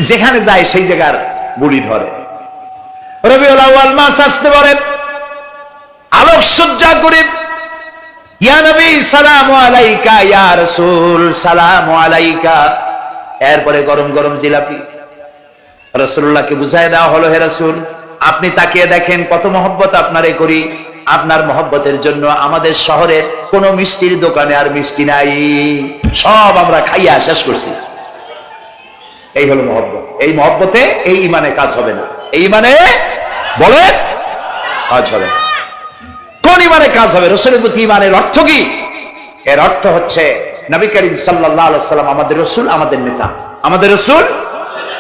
যেখানে যায় সেই জায়গার বুড়ি ধরে। রবিউল আউয়াল মাস আসতে পারে, আলোকসজ্জা করে ইয়া নবী সালামু আলাইকা, ইয়া রাসূল সালামু আলাইকা। এরপরে গরম গরম জিলাপি রাসূলুল্লাহকে বুঝায় দেওয়া হলো, হে রাসূল আপনি তাকিয়ে দেখেন কত মহব্বত আপনারে করি। আপনার মহব্বতের জন্য আমাদের শহরের কোন মিষ্টির দোকানে আর মিষ্টি নাই, সব আমরা খাইয়া শেষ করছি। এই হলো মহব্বত। এই মহব্বতে এই ঈমানে কাজ হবে না। এই ঈমানে বলে কাজ হবে না। কোন ঈমানে কাজ হবে? রাসূলের প্রতি ঈমানের অর্থ কি? এর অর্থ হচ্ছে নবী করিম সাল্লাল্লাহু আলাইহি ওয়াসাল্লাম আমাদের রাসূল, আমাদের নেতা। আমাদের রাসূল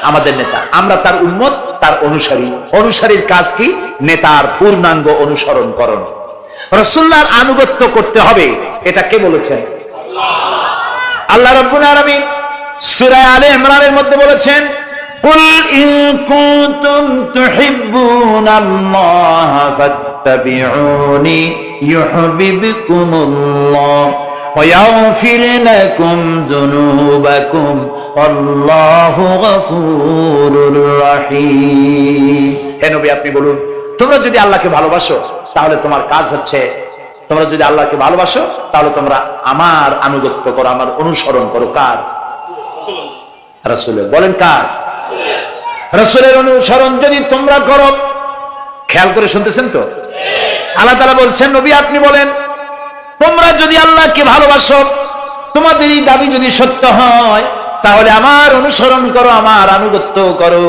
আমাদের নেতা, আমরা তার উম্মত, তার অনুসারী। অনুসারীর কাজ কি? নেতার পূর্ণাঙ্গ অনুসরণ করণ, রাসূলুল্লাহর আনুগত্য করতে হবে। এটা কে বলেছেন? আল্লাহ রাব্বুল আলামিন সূরা আলে ইমরানের মধ্যে বলেছেন কুল ইন কুনতুম তুহিব্বুনাল্লাহ ফাত্তাবিউনি ইউহিব্বুকুমুল্লাহ ওয়া ইয়াগফির লাকুম যুনুবাকুম আল্লাহু গফুরুর রহিম। হে নবী আপনি বলুন, তোমরা যদি আল্লাহকে ভালোবাসো তাহলে তোমার কাজ হচ্ছে, তোমরা যদি আল্লাহকে ভালোবাসো তাহলে তোমরা আমার আনুগত্য করো, আমার অনুসরণ করো। কার? রাসূলের। বলেন কার? রাসূলের অনুসরণ যদি তোমরা করো, খেয়াল করে শুনতেছেন তো? আল্লাহ তাআলা বলছেন নবী আপনি বলেন তোমরা যদি আল্লাহকে ভালোবাসো, তোমাদের এই দাবি যদি সত্য হয় তাহলে আমার অনুসরণ করো, আমার আনুগত্য করো।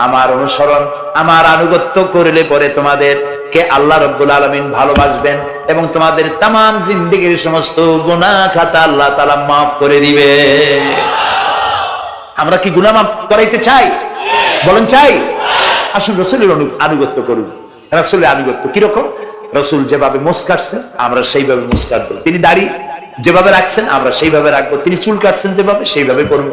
আমার অনুসরণ, আমার আনুগত্য করলে পরে তোমাদেরকে আল্লাহ রাব্বুল আলামিন ভালোবাসবেন এবং তোমাদের তামাম জিন্দেগীর সমস্ত গুনাহ খাতা আল্লাহ তাআলা মাফ করে দিবে। আমরা কি গুনাহ মাফ করাইতে চাই? বলেন চাই? আসুন রাসূলের আনুগত্য করুন। রাসূলের আনুগত্য কিরকম? রাসূল যেভাবে মুছ কাটছেন আমরা সেইভাবে মুছ কাটবো। তিনি দাড়ি যেভাবে রাখছেন আমরা সেইভাবে রাখবো। তিনি চুল কাটছেন যেভাবে সেইভাবে করবো।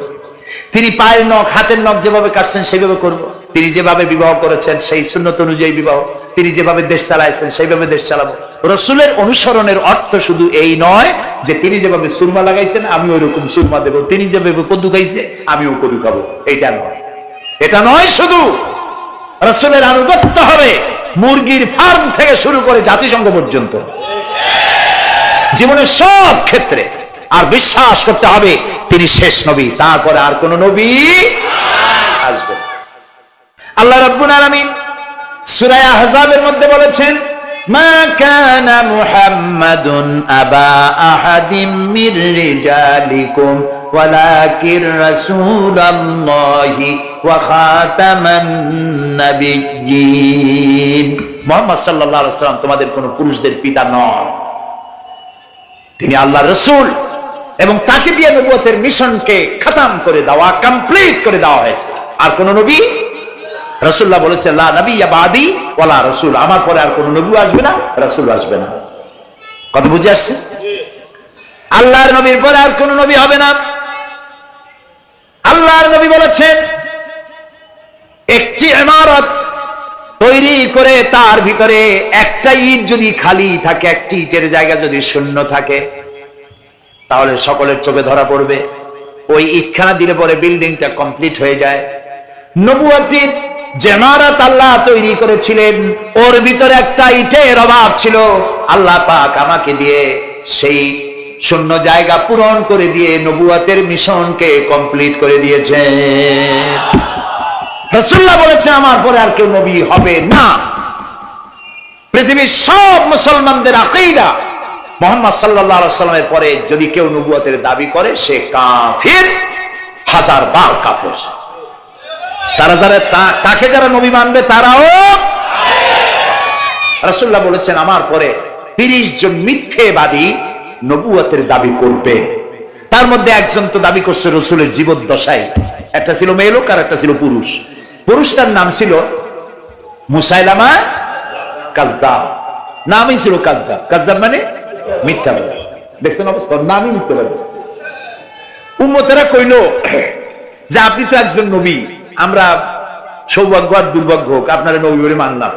তিনি পায়ের নখ, হাতের নখ যেভাবে কাটছেন সেইভাবে করব। তিনি যেভাবে বিবাহ করেছেন সেই সুন্নত অনুযায়ী বিবাহ, তিনি যেভাবে দেশ চালাইছেন সেইভাবে দেশ চালাবো। রাসূলের অনুসরণের অর্থ শুধু এই নয় যে তিনি যেভাবে সুরমা লাগাইছেন আমি ওইরকম সুরমা দেব, তিনি যেভাবে কদু খাইছে আমিও কদু খাবো, এইটা নয়। এটা নয়, শুধু রাসূলের আনুগত্য হবে মুরগির ফার্ম থেকে শুরু করে জাতিসংঘ পর্যন্ত, জীবনের সব ক্ষেত্রে। আর বিশ্বাস করতে হবে তিনি শেষ নবী, তারপরে আর কোন নবী আসবে। আল্লাহ রাব্বুল আলামিন সূরা আহজাবের মধ্যে বলেছেন মা কানা মুহাম্মাদুন আবা আহাদিম মির রিজালিকুম ওয়ালাকিন রাসূলুল্লাহি ওয়া খাতামান নাবিয়্যিন। মুহাম্মদ সাল্লাল্লাহু আলাইহি ওয়াসাল্লাম তোমাদের কোন পুরুষদের পিতা নন, তিনি আল্লাহর রাসূল এবং তাকে দিয়ে নবুয়তের মিশনকে খতম করে দেওয়া, কমপ্লিট করে দেওয়া হয়েছে। আর কোন নবী, রাসূলুল্লাহ বলেছেন লা নাবিয়্যা বাদি ওয়ালা রাসূল, আমার পরে আর কোন নবী আসবে না, রাসূল আসবে না। কথা বুঝে আসছে? আল্লাহর নবীর পরে আর কোন নবী হবে না। আল্লাহর নবী বলেছেন একটি ইমারত তৈরি করে তার ভিতরে একটা ইট যদি খালি থাকে, একটি ইটের জায়গা যদি শূন্য থাকে, তাহলে সকলের চোখে ধরা পড়বে। ওই ইটখানা দিলে পরে বিল্ডিংটা কমপ্লিট হয়ে যায়। নবুয়তের যে ইমারত আল্লাহ তৈরি করেছিলেন, ওর ভিতরে একটা ইটের অভাব ছিল। আল্লাহ পাক আমাকে দিয়ে সেই শূন্য জায়গা পূরণ করে দিয়ে নবুয়তের মিশনকে কমপ্লিট করে দিয়েছেন। রাসূলুল্লাহ বলেছেন আমার পরে আর কেউ নবী হবে না। পৃথিবীর সব মুসলমানদের আকীদা মুহাম্মদ সাল্লাল্লাহু আলাইহি ওয়াসাল্লামের পরে যদি কেউ নবুয়তের দাবি করে সে কাফির, হাজার বার কাফির। তাকে যারা নবী মানবে তারাও। রাসূলুল্লাহ বলেছেন আমার পরে 30 জন মিথ্যেবাদী নবুয়তের দাবি করবে। তার মধ্যে একজন তো দাবি করছে রাসূলের জীবদ্দশায়, একটা ছিল মেয়ে লোক আর একটা ছিল পুরুষ। পুরুষটার নাম ছিল মুসাইলামা কাযযাব, নামই ছিল কাযযাব। কাযযাব মানে মিথ্যাবাদী। দেখছেন অবস্থা, নামই মিথ্যাবাদী। উম্মতেরা কইল যে আপনি তো একজন নবী, আমরা সৌভাগ্য আর দুর্ভাগ্য হোক আপনারা নবী বলে মানলাম।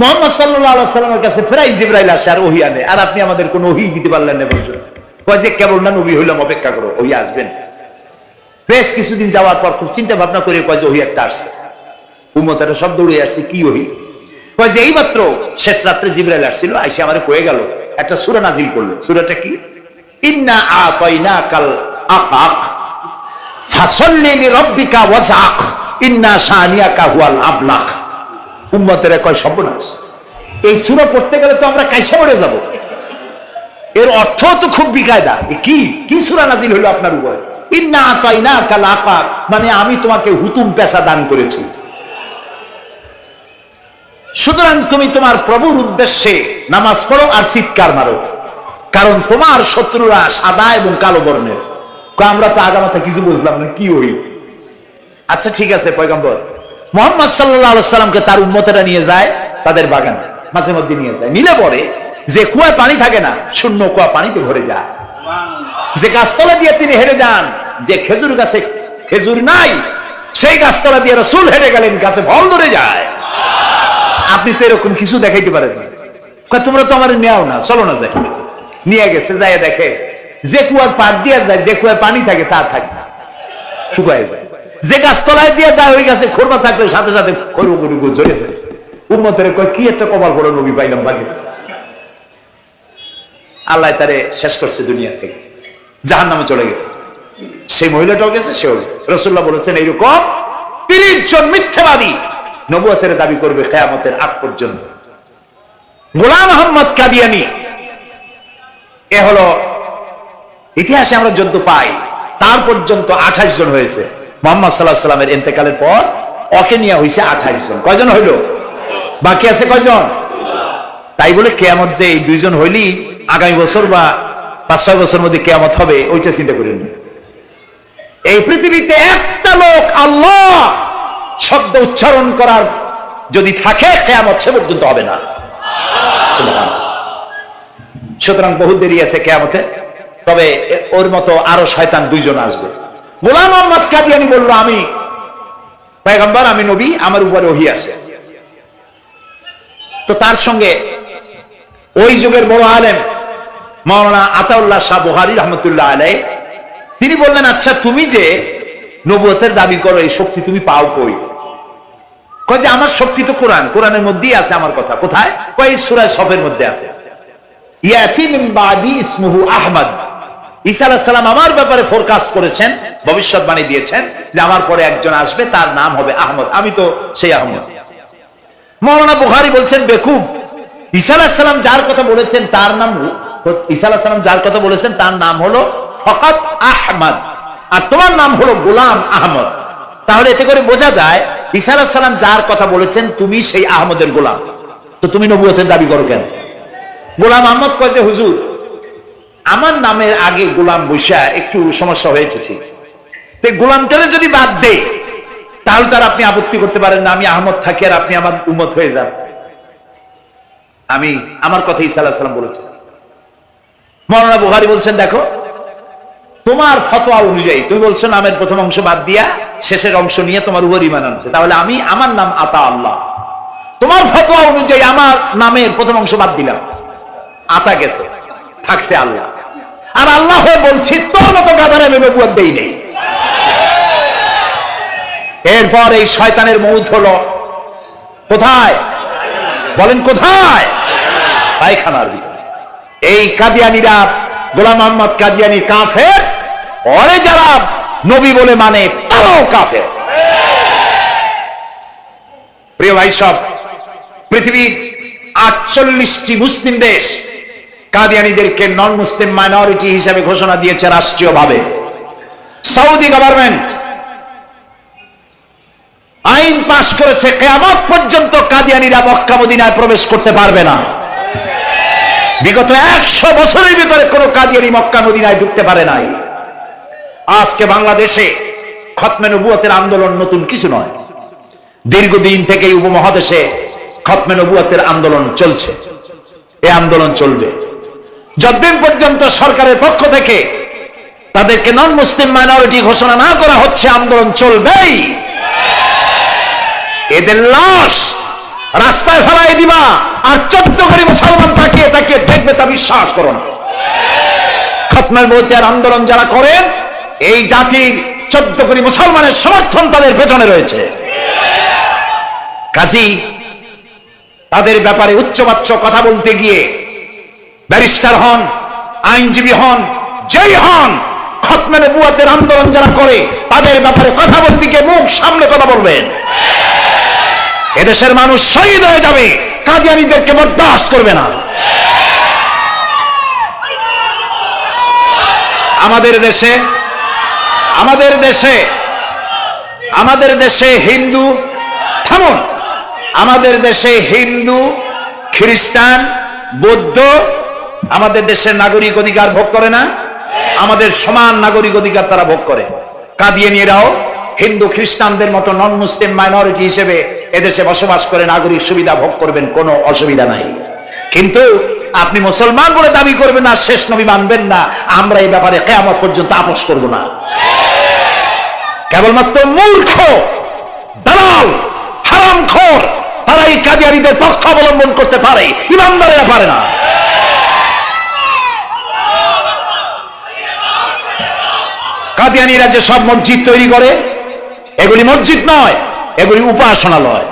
মুহাম্মদ সাল্লাল্লাহু আলাইহি ওয়াসাল্লামের কাছে ফেরাই জিবরাইল আসে আর ওহী আনে, আর আপনি আমাদের কোনো ওহী দিতে পারলেন না। বলছেন কয় যে কেবল না নবী হইলাম, অপেক্ষা করো, ওহী আসবেন। বেশ কিছুদিন যাওয়ার পর খুব চিন্তা ভাবনা করে কয় যে ওহী একটা আসছে। উম্মতেরা সব দৌড়ে আসছে, কি ওহী? কয় যে এইমাত্র শেষ রাত্রে জিবরাইল আসছিল, আইসা আমারে কয়ে গেল একটা সূরা নাজিল করলো। সূরাটা কি? ইন্না আতাইনাকাল আকাক ফাসাল্লি লিরাব্বিকা ওয়াজআক ইন্না শানিয়াকা হুয়াল আবলাক। উম্মতেরা কয় সর্বনাশ, এই সূরা পড়তে গেলে তো আমরা কাইসা মরে যাব। এর অর্থ তো খুব বিকায়দা। কি কি সূরা নাজিল হলো আপনার উপরে? ইন্না আতাইনাকাল আকাক, মানে আমি তোমাকে হুতুম পেশা দান করেছি, সুতরাং তুমি তোমার প্রভুর উদ্দেশ্যে নামাজ পড়ো আর চিৎকার মারো, কারণ তোমার শত্রুরা সাদা এবং কালো বর্ণের। আমরা তো আগামাথা কিছু বুঝলাম না, কি হই? আচ্ছা ঠিক আছে, পয়গম্বর মুহাম্মদ সাল্লাল্লাহু আলাইহি ওয়াসাল্লামকে তার উম্মতেরা নিয়ে যায় তাদের বাগানে, মাঝে মধ্যে নিয়ে যায়। নিলে পরে যে কুয়ায় পানি থাকে না, শূন্য কুয়া পানিতে ভরে যায়। যে গাছতলা দিয়ে তিনি হেঁটে যান, যে খেজুর গাছে খেজুর নাই, সেই গাছতলা দিয়ে রাসূল হেঁটে গেলেন, গাছে ফল ধরে যায়। আপনি তো এরকম কিছু দেখাইতে পারেন না। তোমরা তো আমার নেও না, চলো না যাই। নিয়ে গেছে, যাই দেখে যে কুয়ার পাড় দিয়ে যায়, যে কুয়ায় পানি থাকে তা থাকে শুকায় যায়। যে গাছতলায় দিয়ে যায় ওই গাছে খোরমা থাকলে সাথে সাথে ঝরে যায়। উম্মতের কয় কি একটা কপাল বড় নবী পাইলাম বাকি। আল্লাহ তারে শেষ করছে দুনিয়া থেকে, জাহান্নামে চলে গেছে। সেই মহিলাটাও গেছে, সেও গেছে। রাসূলুল্লাহ বলেছেন এইরকম 30 জন মিথ্যাবাদী নবুয়তের দাবি করবে কিয়ামতের আগ পর্যন্ত। গোলাম আহমদ কাদিয়ানী, এ হলো ইতিহাসে আমরা যত পাই, তার পর্যন্ত 28 জন হয়েছে। মুহাম্মদ সাল্লাল্লাহু আলাইহি ওয়াসাল্লামের ইন্তেকালের পর ওকে নিয়ে হয়েছে 28 জন। কয়জন হইল? বাকি আছে কয়জন? তাই বলে কিয়ামত যে এই 2 জন হইলি আগামী বছর বা 5-6 বছর মধ্যে কিয়ামত হবে, ওইটা চিন্তা করেন না। এই পৃথিবীতে একটা লোক আল্লাহ শব্দ উচ্চারণ করার যদি থাকে, কিয়ামত সে পর্যন্ত হবে না। সুতরাং বহু দেরি আছে কিয়ামতে। তবে ওর মতো আরো শয়তান 2 জন আসবে। গোলাম আহমদ কাদিয়ানী বলল আমি পয়গম্বর, আমি নবী, আমার উপরে ওহী আসে। তো তার সঙ্গে ওই যুগের বড় আলেম মাওলানা আতাউল্লাহ শাহ বুখারী রাহমাতুল্লাহ আলাইহি, তিনি বললেন আচ্ছা তুমি যে নবুয়তের দাবি করো, এই শক্তি তুমি পাও কই? কয় যে আমার শক্তি তো কোরআন, কোরআনের মধ্যেই আছে আমার কথা। কোথায়? কয় সূরা সফের মধ্যে আছে। ইয়াতি মিন বাদি ইসমুহু আহমদ। ঈসা আলাইহিস সালাম আমার ব্যাপারে ফোরকাস্ট করেছেন, ভবিষ্যৎবাণী দিয়েছেন যে আমার পরে একজন আসবে, তার নাম হবে আহমদ, আমি তো সেই আহমদ। মাওলানা বুখারী বলছেন বেকুব, ঈসা আলাইহিস সালাম যার কথা বলেছেন তার নাম, ঈসা আলাইহিস সালাম যার কথা বলেছেন তার নাম হলো ফকাত আহমদ। আর তোমার নাম হলো গোলাম আহমদ। তাহলে এতে করে বোঝা যায় ঈসা আলাইহিস সালাম যার কথা বলেছেন তুমি সেই আহমদের গোলাম, তো তুমি নবুয়তের দাবি করো কেন? গোলাম আহমদ কয় যে হুজুর আমার নামের আগে গোলাম বৈশা একটু সমস্যা হয়েছে, ঠিক গোলামটারে যদি বাদ দেয় তাহলে তার আপনি আপত্তি করতে পারেন না আমি আহমদ থাকি আর আপনি আমার উম্মত হয়ে যান। আমি আমার কথা ঈসা আলাইহিস সালাম বলেছেন। মাওলানা বুখারী বলছেন দেখো তোমার ফতোয়া অনুযায়ী তুমি বলছো নামের প্রথম অংশ বাদ দিয়া শেষের অংশ নিয়ে তোমার উপর ঈমান আনতে, তাহলে আমি আমার নাম আতা আল্লাহ, তোমার ফতোয়া অনুযায়ী আমার নামের প্রথম অংশ বাদ দিলাম, আতা গেছে, থাকছে আল্লাহ। আর আল্লাহ হয়ে বলছি তোর মতো গাধারে আমি নবুয়ত দেই নেই। এরপর এই শয়তানের মউত হলো কোথায় বলেন, কোথায়? পায়খানার ভিতরে। এই কাদিয়ানীরা, গোলাম আহমদ কাদিয়ানী কাফের, ওরে যারা নবী বলে মানে তারাও কাফের। প্রিয় ভাই সব, পৃথিবীর 48টি মুসলিম দেশ কাদিয়ানীদেরকে নন মুসলিম মাইনরিটি হিসেবে ঘোষণা দিয়েছে রাষ্ট্রীয়ভাবে। সৌদি গভর্নমেন্ট আইন পাশ করেছে কিয়ামত পর্যন্ত কাদিয়ানীরা মক্কা মদিনায় প্রবেশ করতে পারবে না। বিগত 100 বছরের ভিতরে কোন কাদিয়ানী মক্কা মদিনায় ঢুকতে পারে নাই। আজকে বাংলাদেশে খতমে নবুয়তের আন্দোলন নতুন কিছু নয়, দীর্ঘদিন থেকে উপমহাদেশে খতমে নবুয়তের আন্দোলন চলছে। এই আন্দোলন চলবে যতদিন পর্যন্ত সরকারের পক্ষ থেকে তাদেরকে নন মুসলিম মাইনরিটি ঘোষণা না করা হচ্ছে, আন্দোলন চলবেই। এদের লাশ রাস্তায় ফেলাই দিবা আর 14 কোটি মুসলমান তাকিয়ে তাকিয়ে দেখবে, তা বিশ্বাস করো না। খতমে নবুয়তের আন্দোলন যারা করেন এই জাতির 14 কোটি মুসলমানের সমর্থন তাদের পেছনে রয়েছে। কাজী তাদের ব্যাপারে উচ্চবাচ্য কথা বলতে গিয়ে ব্যারিস্টার হন, আইনজীবী হন, যেই হন, খতমে নবুয়তের আন্দোলন যারা করে তাদের ব্যাপারে কথা বলতে গিয়ে মুখ সামনে কথা বলবেন। এদেশের মানুষ শহীদ হয়ে যাবে, কাদিয়ানীদেরকে বরদাস্ত করবে না। আমাদের দেশে হিন্দু, থামুন, আমাদের দেশে হিন্দু, খ্রিস্টান, বৌদ্ধ আমাদের দেশের নাগরিক অধিকার ভোগ করে না? আমাদের সমান নাগরিক অধিকার তারা ভোগ করে। কাদিয়ানীরাও হিন্দু খ্রিস্টানদের মতো নন মুসলিম মাইনরিটি হিসেবে এদেশে বসবাস করে নাগরিক সুবিধা ভোগ করবেন, কোনো অসুবিধা নাই। কিন্তু আপনি মুসলমান বলে দাবি করবেন না, শেষ নবী মানবেন না, আমরা এই ব্যাপারে কিয়ামত পর্যন্ত আপোষ করব না। কেবলমাত্র মূর্খ, দালাল, হারামখোর তারা এই কাদিয়ানীদের পক্ষ অবলম্বন করতে পারে, ইমানদারেরা পারে না। কাদিয়ানীরা যে সব মসজিদ তৈরি করে, এগুলি মসজিদ নয়, এগুলি উপাসনালয়।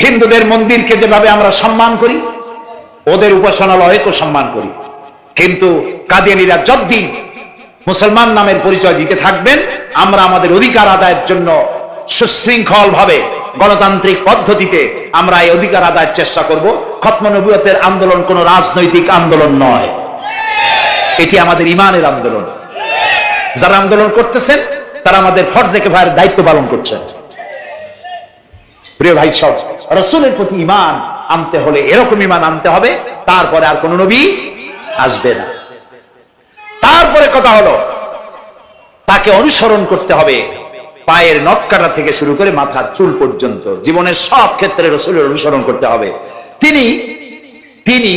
হিন্দুদের মন্দিরকে যেভাবে আমরা সম্মান করি, ওদের উপাসনালয়কে সম্মান করি। কিন্তু কাদিয়ানীরা যতদিন মুসলমান নামের পরিচয় দিতে থাকবেন, আমরা আমাদের অধিকার আদায়ের জন্য সুশৃঙ্খল ভাবে গণতান্ত্রিক পদ্ধতিতে আমরা এই অধিকার আদায়ের চেষ্টা করব। খতমে নবুয়তের আন্দোলন কোনো রাজনৈতিক আন্দোলন নয়, এটি আমাদের ইমানের আন্দোলন। যারা আন্দোলন করতেছেন তারা আমাদের ফরজে কিফায়ার দায়িত্ব পালন করছেন। প্রিয় ভাই সব, রাসূলের প্রতি ঈমান আনতে হলে এরকম ঈমান আনতে হবে, তারপরে আর কোন নবী আসবে না। তারপরে কথা হলো তাকে অনুসরণ করতে হবে পায়ের নখ কাটা থেকে শুরু করে মাথার চুল পর্যন্ত, জীবনের সব ক্ষেত্রে রাসূলের অনুসরণ করতে হবে। তিনি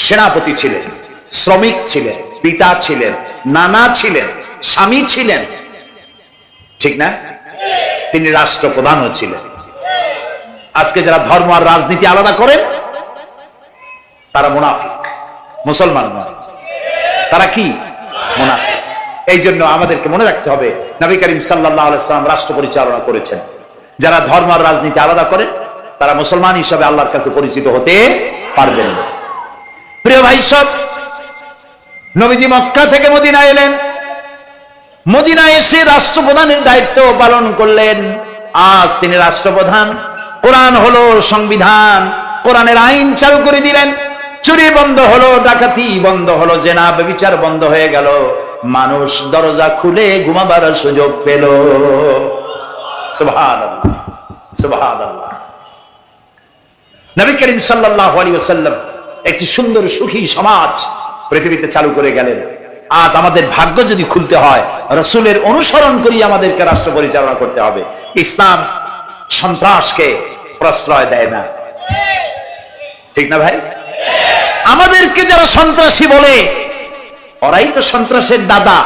সেনাপতি ছিলেন, শ্রমিক ছিলেন, পিতা ছিলেন, নানা ছিলেন, স্বামী ছিলেন, ঠিক না? তিনি রাষ্ট্রপ্রধানও ছিলেন। আজকে যারা ধর্ম আর রাজনীতি আলাদা করেন তারা মুনাফিক, মুসলমান নয়, তারা কি মুনাফিক। এই জন্য আমাদেরকে মনে রাখতে হবে নবী করিম সাল্লাল্লাহু আলাইহি ওয়াসাল্লাম রাষ্ট্র পরিচালনা করেছেন। যারা ধর্ম আর রাজনীতি আলাদা করে তারা মুসলমান হিসেবে আল্লাহর কাছে পরিচিত হতে পারবেন না। প্রিয় ভাই সব, নবীজি মক্কা থেকে মদিনায় এলেন, মদিনায় এসে রাষ্ট্রপ্রধানের দায়িত্ব পালন করলেন। আজ তিনি রাষ্ট্রপ্রধান, কোরআন হলো সংবিধান, কোরআনের আইন চালু করে দিলেন। চুরি বন্ধ হলো, ডাকাতি বন্ধ হলো, জেনা ব্যভিচার বন্ধ হয়ে গেল, মানুষ দরজা খুলে ঘুমাবার সুযোগ পেল। সুবহানাল্লাহ, সুবহানাল্লাহ। নবী করিম সাল্লাল্লাহু আলাইহি ওয়াসাল্লাম একটি সুন্দর সুখী সমাজ পৃথিবীতে চালু করে গেলেন। আজ আমাদের ভাগ্য যদি খুলতে হয়, রাসূলের অনুসরণ করি আমাদেরকে রাষ্ট্র পরিচালনা করতে হবে। ইসলাম সন্ত্রাসকে প্রশ্রয় দেয় না, ঠিক না ভাই? আমাদেরকে যারা সন্ত্রাসী বলে, ওরাই তো সন্ত্রাসের দাদা,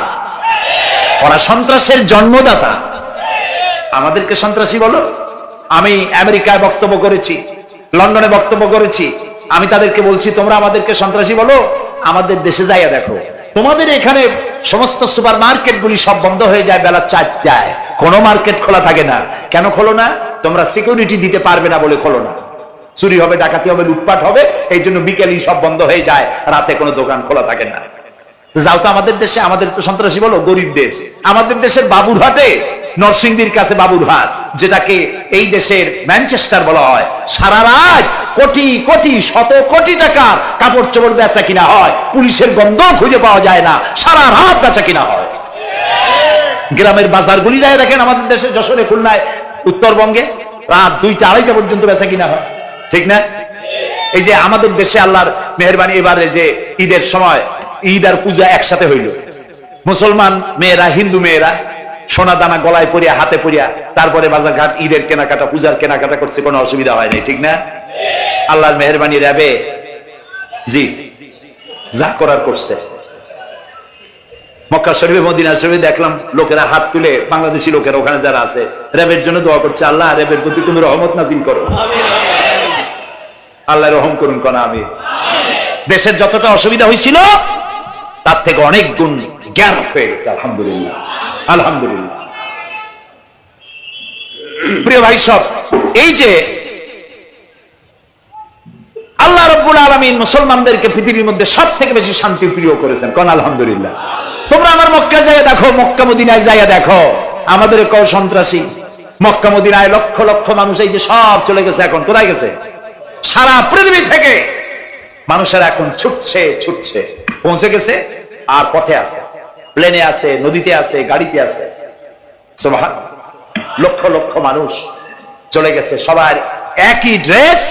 ওরা সন্ত্রাসের জন্মদাতা। আমাদেরকে সন্ত্রাসী বলো? আমি আমেরিকায় বক্তব্য করেছি, লন্ডনে বক্তব্য করেছি, আমি তাদেরকে বলছি তোমরা আমাদেরকে সন্ত্রাসী বলো? আমাদের দেশে যাইয়া দেখো, তোমাদের এখানে সমস্ত সুপার মার্কেট গুলি সব বন্ধ হয়ে যায় বেলা 4টায়, কোনো মার্কেট খোলা থাকে না। কেন খোলো না? তোমরা সিকিউরিটি দিতে পারবে না বলে খোলো না। চুরি হবে, ডাকাতি হবে, লুটপাট হবে, এই জন্য বিকেলই সব বন্ধ হয়ে যায়, রাতে কোনো দোকান খোলা থাকে না। যাও তো আমাদের দেশে, আমাদের তো সন্ত্রাসী বলো? গরিব দেশ। আমাদের দেশের বাবুরহাটে, নরসিংদীর কাছে বাবুরহাট, যেটাকে এই দেশের ম্যানচেস্টার বলা হয়, সারা রাত কোটি কোটি শত কোটি টাকার কাপড় চোপড় বেচা কিনা হয়, পুলিশের গন্ধ খুঁজে পাওয়া যায় না, সারা রাত বেচা কিনা হয়। গ্রামের বাজারগুলি যায় দেখেন, আমাদের দেশে যশোরে, খুলনায়, উত্তরবঙ্গে রাত 2টা 2:30 পর্যন্ত বেচা কিনা হয়, ঠিক না? এই যে আমাদের দেশে আল্লাহর মেহেরবানি, এবারে যে ঈদের সময় ঈদ আর পূজা একসাথে হইল, মুসলমান মেয়েরা, হিন্দু মেয়েরা সোনা দানা গলায় পরিয়া, হাতে পরিয়া, তারপরে বাজার ঘাট ঈদের কেনাকাটা, পূজার কেনাকাটা করছে, কোনো অসুবিধা হয় নাই, ঠিক না? আল্লাহর মেহেরবানি র্যাবে জি যা করার করছে। মক্কা শরীফে, মদিনা শরীফে দেখলাম লোকেরা হাত তুলে, বাংলাদেশি লোকেরা ওখানে যারা আছে, র্যাবের জন্য দোয়া করছে, আল্লাহ র্যাবের প্রতি তুমি রহমত নাজিল করো, আল্লাহ রহম করুন কোনা। আমি দেশের যতটা অসুবিধা হয়েছিল তার থেকে অনেক গুণ জ্ঞান হয়ে গেছে, আলহামদুলিল্লাহ, আলহামদুলিল্লাহ। প্রিয় ভাই সব, এই যে আল্লাহ রাব্বুল আলামিন মুসলমানদেরকে পৃথিবীর মধ্যে সব থেকে বেশি শান্তি প্রিয় করেছেন, কোন আলহামদুলিল্লাহ। তোমরা আমার মক্কা যাইয়া দেখো, মক্কা মদিনায় যাইয়া দেখো, আমাদের কেউ সন্ত্রাসী? মক্কা মদিনায় লক্ষ লক্ষ মানুষ এই যে সব চলে গেছে, এখন কোথায় গেছে? সারা পৃথিবী থেকে মানুষেরা এখন ছুটছে ছুটছে, পৌঁছে গেছে, আর পথে আছে, প্লেনে আছে, নদীতে আছে, গাড়িতে আছে। সুবহানাল্লাহ, লক্ষ লক্ষ মানুষ চলে গেছে, সবার একই ড্রেস,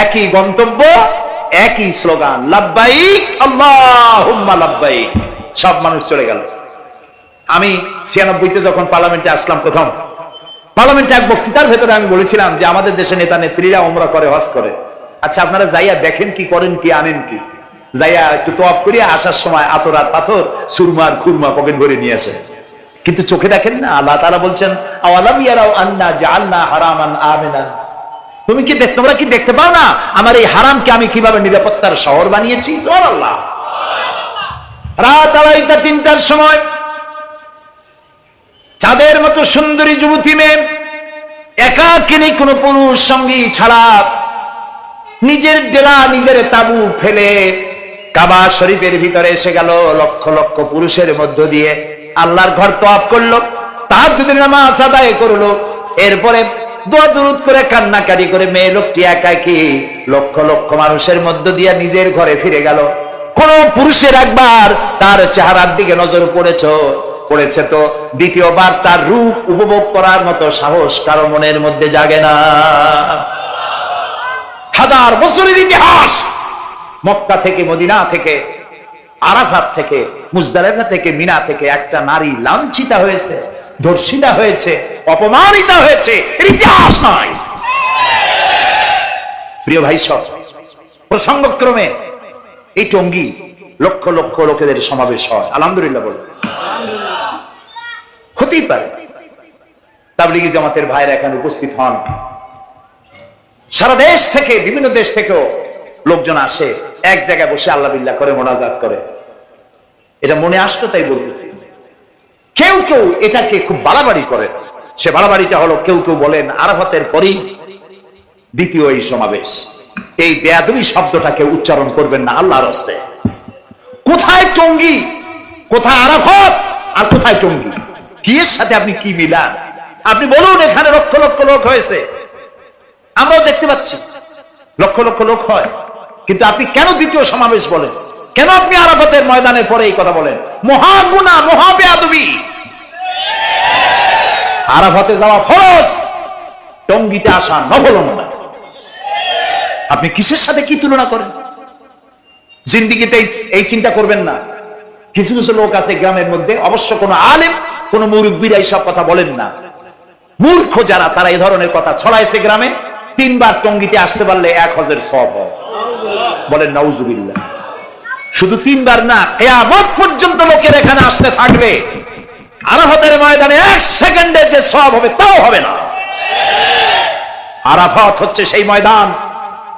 একই গন্তব্য, একই স্লোগান, লাব্বাইক আল্লাহুম্মা লাব্বাইক। সব মানুষ চলে গেল। আমি 96-তে যখন পার্লামেন্টে আসলাম, প্রথম পার্লামেন্টে এক বক্তৃতার ভেতরে আমি বলেছিলাম যে আমাদের দেশে নেতা নেত্রীরা উমরা করে, হজ করে। আচ্ছা, আপনারা যাইয়া দেখেন কি, করেন কি, আনেন কি? যাইয়া একটু তোয়াব করিয়া আসার সময় আতর আর পাথর, সুরমার খুরমা পকেট ভরে নিয়ে আসে, কিন্তু চোখে দেখেন না। আল্লাহ তাআলা বলছেন, আওয়ালাম ইয়ারাউ আন্না জাআলনা হারামান আমিনান। তোমরা কি দেখতে পাও না আমার এই হারামকে আমি কিভাবে নিরাপত্তার শহর বানিয়েছি? সুবহানাল্লাহ। রাত 2:30-3টার সময় চাঁদের মতো সুন্দরী যুবতী মেয়ে, একাকিনী, কোনো পুরুষ সঙ্গী ছাড়া, নিজের ডেরা, নিজের তাবু ফেলে কাবা শরীফের ভিতরে এসে গেল। লক্ষ লক্ষ পুরুষের মধ্য দিয়ে আল্লাহর ঘর তওয়াফ করলো, তাহাজ্জুদের নামাজ আদায় করলো, এরপরে দোয়া দুরূদ করে কান্নাকাটি করে মেয়ে লোকটি একাকী লক্ষ লক্ষ মানুষের মধ্য দিয়ে নিজের ঘরে ফিরে গেল। কোন পুরুষের একবার তার চেহারার দিকে নজর পড়েছে তো দ্বিতীয়বার তার রূপ উপভোগ করার মতো সাহস কারো মনের মধ্যে জাগে না। হাজার বছরের ইতিহাস, মক্কা থেকে, মদিনা থেকে, আরাফাত থেকে, মুজদালিফা থেকে, মিনা থেকে একটা নারী লাঞ্ছিতা হয়েছে, ধর্ষিতা হয়েছে, অপমানিত হয়েছে, এর ইতিহাস নয়। প্রিয় ভাই সব, প্রসঙ্গক্রমে এই টঙ্গী লক্ষ লক্ষ লোকেদের সমাবেশ হয়, আলহামদুলিল্লাহ বলে। হতেই পারে তাবলীগী জামাতের ভাইরা এখানে উপস্থিত হন, সারা দেশ থেকে, বিভিন্ন দেশ থেকেও লোকজন আসে, এক জায়গায় বসে আল্লাহ বিল্লাহ করে, মোনাজাত করে। এটা মনে আসতো তাই বলতেছি। কেউ কেউ এটাকে খুব বাড়াবাড়ি করে। সে বাড়াবাড়িটা হলো, কেউ কেউ বলেন আরাফাতের পরেই দ্বিতীয় এই সমাবেশ। এই বেয়াদবি শব্দটাকে উচ্চারণ করবেন না আল্লাহর হস্তে। কোথায় টঙ্গী, কোথায় আরাফাত, আর কোথায় টঙ্গী? কি এর সাথে আপনি কি মিলান? আপনি বলুন, এখানে লক্ষ লক্ষ লোক হয়েছে, আমরাও দেখতে পাচ্ছি লক্ষ লক্ষ লোক হয়, কিন্তু আপনি কেন দ্বিতীয় সমাবেশ বলেন? কেন আপনি আরাফাতের ময়দানের পরে এই কথা বলেন? মহাগুনা, মহাবেয়াদবি। আরাফাতে যাওয়া ফরজ, টঙ্গিতে আসা নফল নয়। আপনি কিসের সাথে কি তুলনা করেন? জিন্দিগিতে এই চিন্তা করবেন না। কিছু কিছু লোক আছে গ্রামের মধ্যে, অবশ্য কোন আলেম কোন মুরব্বীরা এইসব কথা বলেন না, মূর্খ যারা তারা এই ধরনের কথা ছড়াইছে গ্রামে। 3 বার টঙ্গিতে আসতে পারলে 1 হজের সওয়াব হয়। বলেন নাউজুবিল্লাহ। শুধু 3 বার না, কিয়ামত পর্যন্ত লোকের এখানে আসতে থাকবে, আরাফাতের ময়দানে 1 সেকেন্ডে যে সওয়াব হবে তাও হবে না। আরাফাত হচ্ছে সেই ময়দান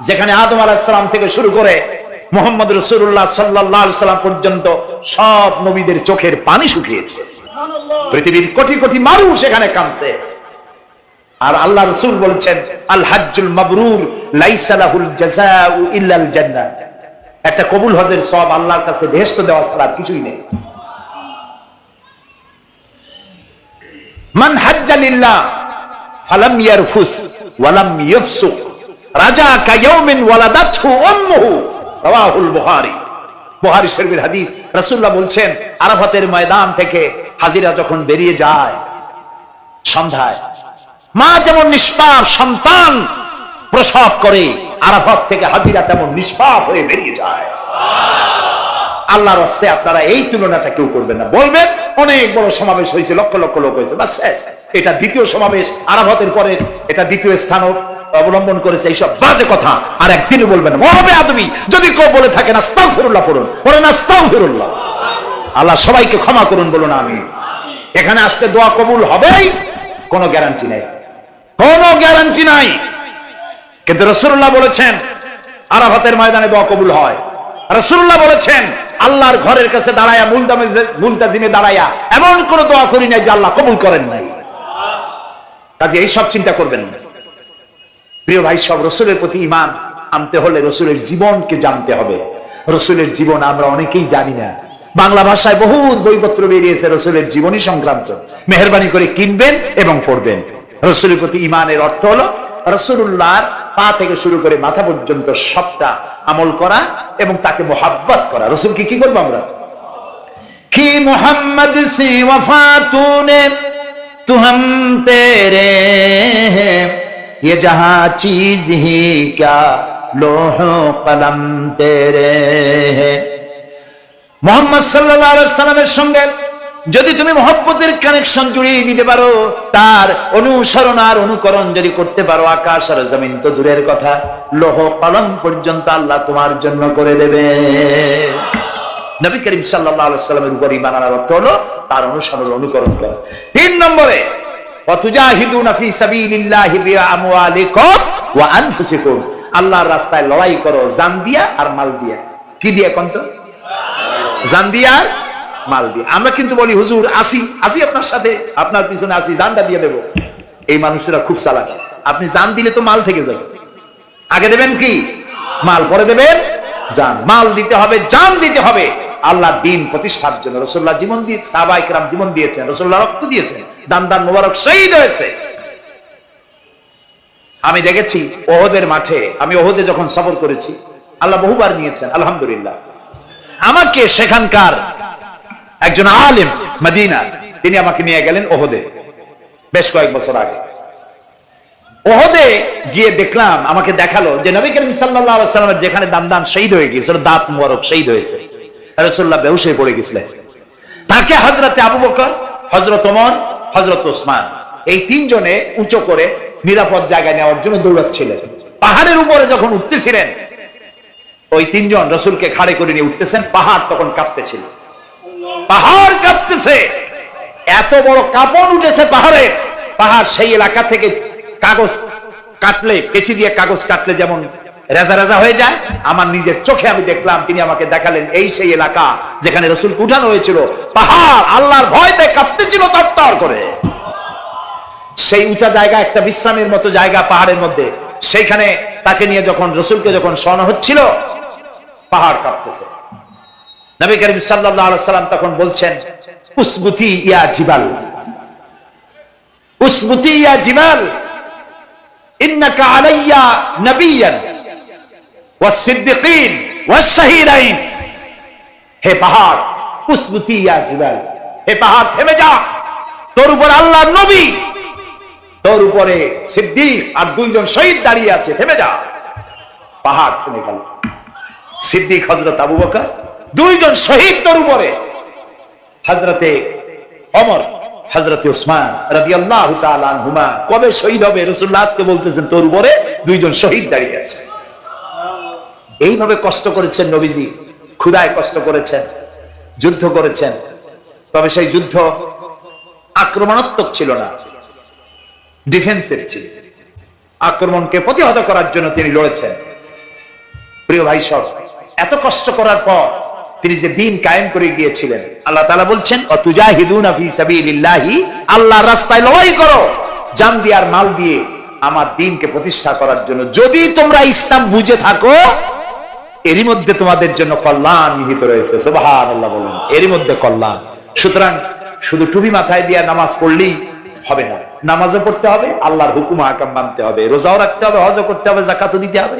যেখানে আদম আলাইহিস সালাম থেকে শুরু করে মুহাম্মদ রাসূলুল্লাহ সাল্লাল্লাহু আলাইহি সাল্লাম পর্যন্ত সব নবীদের চোখের পানি শুকিয়েছে। পৃথিবীর কোটি কোটি মানুষ এখানে কাঁদছে। আর আল্লাহ রাসূল বলছেন, আল হাজ্জুল মাবরুর লাইসা লাহুল জাযাউ ইল্লাল জান্নাহ। একটা কবুল হজের সওয়াব আল্লাহর কাছে বেহেশত দেওয়া ছাড়া কিছুই নেই। মান হাজ্জা লিল্লাহ ফালাম ইয়ারফুস ওয়ালাম ইয়াফসুক রাজা কায়াউমিন ওয়ালাদাতহু উম্মুহু, রাওয়াহুল বুখারী। বুখারী শরীফের হাদিস। রাসূলুল্লাহ বলছেন, আরাফাতের ময়দান থেকে হাজিরা যখন বেরিয়ে যায় সন্ধ্যায়, মা যেমন নিষ্পাপ সন্তান প্রসব করে, আরাফাত থেকে হাজিরা তেমন নিষ্পাপ হয়ে বেরিয়ে যায়। আল্লাহর রাস্তে আপনারা এই তুলনাটা কেউ করবেন না। বলবেন অনেক বড় সমাবেশ হয়েছে, লক্ষ লক্ষ লোক হয়েছে, বাস শেষ। এটা দ্বিতীয় সমাবেশ, আরাফাতের পরে এটা দ্বিতীয় স্থান অবলম্বন করেছে, এইসব বাজে কথা আর একদিনও বলবেন না। মহাবে আদমি যদি কেউ বলে থাকেন আস্তাগফিরুল্লাহ পড়ুন, বলেন আস্তাগফিরুল্লাহ। আল্লাহ সবাইকে ক্ষমা করুন, বলুন আমিন। এখানে আসতে দোয়া কবুল হবেই কোনো গ্যারান্টি নেই, কোনো গ্যারান্টি নাই। কিন্তু রাসূলুল্লাহ বলেছেন আরাফাতের ময়দানে দোয়া কবুল হয়। রাসূলুল্লাহ বলেছেন আল্লাহর ঘরের কাছে দাঁড়ায়া মুলতাজিমে দাঁড়ায়া এমন কোন দোয়া করি নাই যে আল্লাহ কবুল করেন নাই। কাজে এই সব চিন্তা করবেন না। প্রিয় ভাই, সব রাসূলের প্রতি ঈমান আনতে হলে রাসূলের জীবনকে জানতে হবে। রাসূলের জীবন আমরা অনেকেই জানি না। বাংলা ভাষায় বহু বইপত্র বেরিয়েছে রাসূলের জীবনী সংক্রান্ত। মেহেরবানি করে কিনবেন এবং পড়বেন। রাসূলের প্রতি ঈমানের অর্থ হলো রাসূলুল্লাহর পা থেকে শুরু করে মাথা পর্যন্ত সবটা আমল করা এবং তাকে মোহাব্বত করা। রাসূলকে কি করবো আমরা? কি মুহাম্মদ সি ওয়াফা তूने तू हम तेरे हैं, ये जहां चीज ही क्या लोहो कलम तेरे हैं। মুহাম্মদ সাল্লাল্লাহু আলাইহি ওয়াসাল্লামের সঙ্গে যদি তুমি মহব্বতের কানেকশন জুড়িয়ে দিতে পারো, তার অনুসরণ আর অনুকরণ যদি করতে পারো, আকাশ আর জমিন তো দূরের কথা, লৌহ কলম পর্যন্ত আল্লাহ তোমার জন্য করে দেবে। নবী করিম সাল্লাল্লাহু আলাইহি ওয়াসাল্লামের উপর ঈমান আনার অর্থ হলো তার অনুসরণ অনুকরণ করা। 3 নম্বরে ওয়াতুজাহিদুনা ফি সাবিলিল্লাহি বিআমওয়ালিকুম ওয়া আনফুসিকুম। আল্লাহর রাস্তায় লড়াই করো জান দিয়া আর মাল দিয়া। কি দিয়া কোন তো? জান দিয়া আর মাল দিয়ে। আমরা কিন্তু বলি হুজুর আসি আপনার সাথে, আপনার পিছনে আসি, জানটা দিয়ে দেবো। এই মানুষেরা খুব চালাক। আপনি জান দিলে তো মাল থেকে যাবে। আগে দেবেন কি? মাল, পরে দেবেন জান। মাল দিতে হবে, জান দিতে হবে আল্লাহর দ্বীন প্রতিষ্ঠার জন্য। রাসূলুল্লাহ জীবন দিয়ে, সাহাবায়ে কেরাম জীবন দিয়েছেন, রাসূলুল্লাহ রক্ত দিয়েছেন, দান মোবারক শহীদ হয়েছে। আমি দেখেছি ওহদের মাঠে, আমি ওহদে যখন সফর করেছি, আল্লাহ বহুবার নিয়েছেন আলহামদুলিল্লাহ। আমাকে সেখানকার একজন আলেম মদিনা, তিনি আমাকে নিয়ে গেলেন ওহদে বেশ কয়েক বছর আগে। ওহদে গিয়ে দেখলাম, আমাকে দেখালো যে নবী করিম সাল্লাল্লাহু আলাইহি ওয়াসাল্লামের যেখানে দান শহীদ হয়ে গিয়েছিল, দাঁত মোবারক শহীদ হয়েছে, রাসূলুল্লাহ বেহুশ হয়ে পড়ে গেছিলেন। তাকে হযরতে আবু বকর, হযরত ওমর, হযরত ওসমান এই 3 জনে উঁচু করে নিরাপদ জায়গায় নেওয়ার জন্য দৌড়াচ্ছিলেন। পাহাড়ের উপরে যখন উঠতেছিলেন, ওই 3 জন রাসূলকে খাড়ে করে নিয়ে উঠতেছেন। পাহাড় তখন কাঁপতেছিল, পাহাড় কাঁপতেছে, এত বড় কাঁপন উঠেছে পাহাড়ে। পাহাড় সেই এলাকা থেকে কাগজ কাটলে, কেচি দিয়ে কাগজ কাটলে যেমন রেজা রেজা হয়ে যায়, আমার নিজের চোখে আমি দেখলাম। তিনি আমাকে দেখালেন এই সেই এলাকা যেখানে রাসূলকে উঠানো হয়েছিল। পাহাড় আল্লাহর ভয়তে কাঁপতেছিল তরতর করে। সেই উঁচা জায়গা, একটা বিশ্রামের মতো জায়গা পাহাড়ের মধ্যে, সেইখানে তাকে নিয়ে যখন রাসূলকে যখন শোয়ানো হচ্ছিল, পাহাড় কাঁপতেছে। নবী করিম সাল্লাল্লাহু আলাইহি ওয়াসাল্লাম তখন বলছেন, উসবুতি ইয়া জিবাল, উসবুতি ইয়া জিবাল, ইন্নাকা আলাইয়া নবিয়্যান ওয়াস সিদ্দিকিন ওয়াস শাহীদাইন হে পাহাড় উসবুতি ইয়া জিবাল, হে পাহাড় থেমে যা, তোর উপর আল্লাহর নবী, তোর উপরে সিদ্দিক আর দুইজন শহীদ দাঁড়িয়ে আছে, থেমে যা। পাহাড় থেমে গেল। সিদ্দিক হযরত আবু বকর, দুইজন শহীদ তোর উপরে, হযরতে ওমর, হযরতে উসমান রাদিয়াল্লাহু তাআলা আনহুমা। কবে শহীদ হবে রাসূলুল্লাহ আজকে বলতেছেন তোর উপরে দুইজন শহীদ দাঁড়িয়ে আছে। এইভাবে কষ্ট করেছেন নবীজি, ক্ষুধায় কষ্ট করেছেন, যুদ্ধ করেছেন। তবে সেই যুদ্ধ আক্রমণাত্মক ছিল না, ডিফেন্সের ছিল। আক্রমণকে প্রতিহত করার জন্য তিনি লড়েছেন। প্রিয় ভাই সব, এত কষ্ট করার পর তিনি যে দিন কায়েম করে গিয়েছিলেন, আল্লাহ তাআলা বলছেন অতুজাহিদুনা ফি সাবিলিল্লাহি, আল্লাহর রাস্তায় লড়াই করো জান দিয়ে আর মাল দিয়ে আমার দ্বীনকে প্রতিষ্ঠা করার জন্য। যদি তোমরা ইসলাম বুঝে থাকো এরই মধ্যে তোমাদের জন্য কল্যাণ নিহিত রয়েছে। সুবহানাল্লাহ বলুন, এরই মধ্যে কল্যাণ। সুতরাং শুধু টুপি মাথায় দিয়ে নামাজ পড়লেই হবে না, নামাজও পড়তে হবে, আল্লাহর হুকুম আহকাম মানতে হবে, রোজাও রাখতে হবে, হজও করতে হবে, যাকাতও দিতে হবে,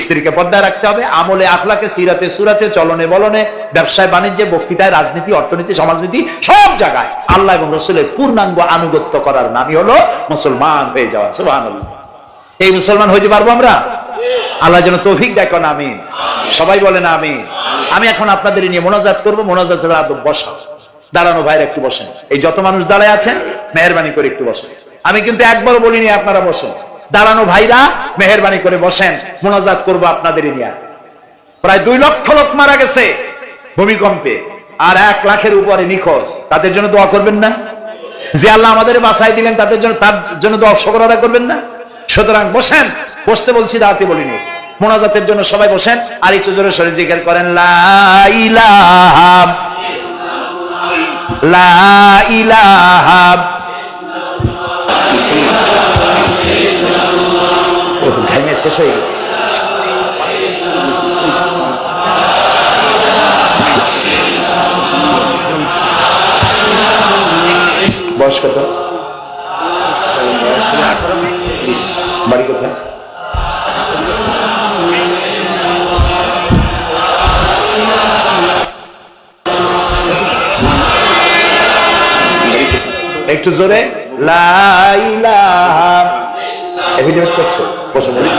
স্ত্রীকে পর্দায় রাখতে হবে, আমলে আখলাকে, সিরাতে সুরাতে, চলনে বলনে, ব্যবসায় বাণিজ্যে, বক্তৃতায়, রাজনীতি, অর্থনীতি, সমাজনীতি, সব জায়গায় আল্লাহ এবং রাসূলের পূর্ণাঙ্গ আনুগত্য করার নামই হলো মুসলমান হয়ে যাওয়া। সুবহানাল্লাহ। এই মুসলমান হইতে পারবো আমরা? আল্লাহ যেন তৌফিক দেয়, কোন আমিন। সবাই বলেন আমিন। আমি এখন আপনাদের নিয়ে মোনাজাত করবো। মোনাজাতের আদব বসা, দাঁড়ানো ভাইরা একটু বসেন। এই যত মানুষ দাঁড়ায় আছেন মেহেরবানি করে একটু বসেন। আমি কিন্তু একবারও বলিনি আপনারা বসেন। দাঁড়ানো ভাইরা মেহেরবানি করে বসেন, মোনাজাত করবো আপনাদের নিয়ে। প্রায় 2 লক্ষ লোক মারা গেছে ভূমিকম্পে, আর 1 লাখের উপরে নিখোঁজ। তাদের জন্য দোয়া করবেন না? যে আল্লাহ আমাদের বাঁচাই দিলেন তাদের জন্য, তার জন্য দোয়া শুকর আদায় করবেন না? সুতরাং বসেন, বসতে বলছি, দাঁড়াতে বলিনি। মোনাজাতের জন্য সবাই বসেন, আর একটু জোরে সরে জিকির করেন লা ইলাহা লা ইলাহা। ঘামে শেষ হয়ে গেছে। বয়স কত? বাড়ি কোথায়? একটু জোরে লা ইলাহা। এভিডেন্স করছো? বসে বলি।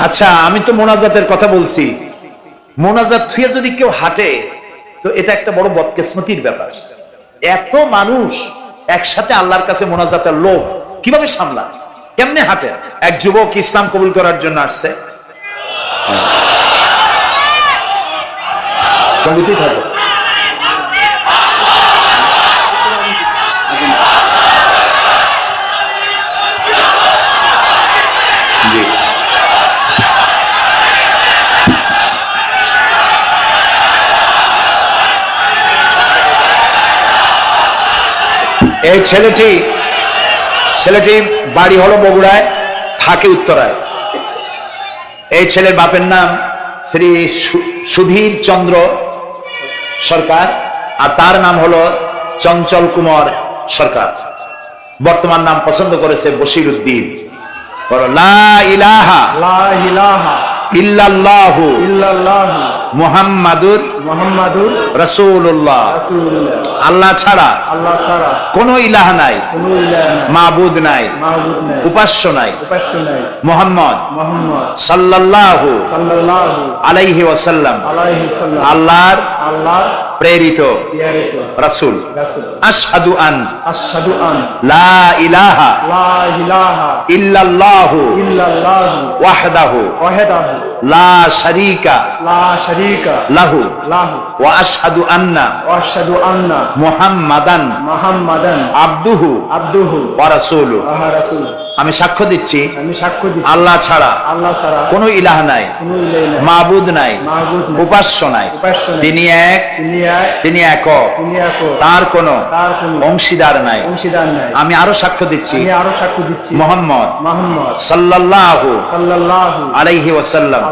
আচ্ছা, আমি তো মোনাজাতের কথা বলছি। মোনাজাত থুয়ে যদি কেউ হাঁটে তো এটা একটা বড় বদকিসমতির ব্যাপার। এত মানুষ একসাথে আল্লাহর কাছে মোনাজাতের লোক কিভাবে সামলায়, কেমনে হাঁটে? এক যুবক ইসলাম কবুল করার জন্য আসছে। সঙ্গীতই থাকো। এই ছেলেটি বাড়ি হলো বগুড়ায়, থাকে উত্তরায়। এই ছেলের বাপের নাম শ্রী সুধীর চন্দ্র সরকার, আর তার নাম হলো চঞ্চল কুমার সরকার। বর্তমান নাম পছন্দ করেছে বশির উদ্দিন। লা ইলাহা ইল্লাল্লাহু মুহাম্মাদুর রাসূলুল্লাহ। আল্লাহ ছাড়া কোনো ইলাহ নাই, মাবুদ নাই, উপাস্য নাই। মুহাম্মদ সাল্লাল্লাহু আলাইহি ওয়াসাল্লাম আল্লাহর প্রেরিত রাসূল। আশহাদু আন লা ইলাহা ইল্লাল্লাহু ওয়াহদাহু লা শারীকা লাহু ওয়া আশহাদু আন্না মুহাম্মাদান আবদুহু ওয়া রাসূলুহু। আমি সাক্ষ্য দিচ্ছি আল্লাহ ছাড়া কোনো ইলাহ নাই, মাবুদ নাই, উপাস্য নাই। তিনি এক, তিনি একক, তার কোনো অংশীদার নাই। আমি আরো সাক্ষ্য দিচ্ছি মুহাম্মদ সাল্লাল্লাহু আলাইহি ওয়াসাল্লাম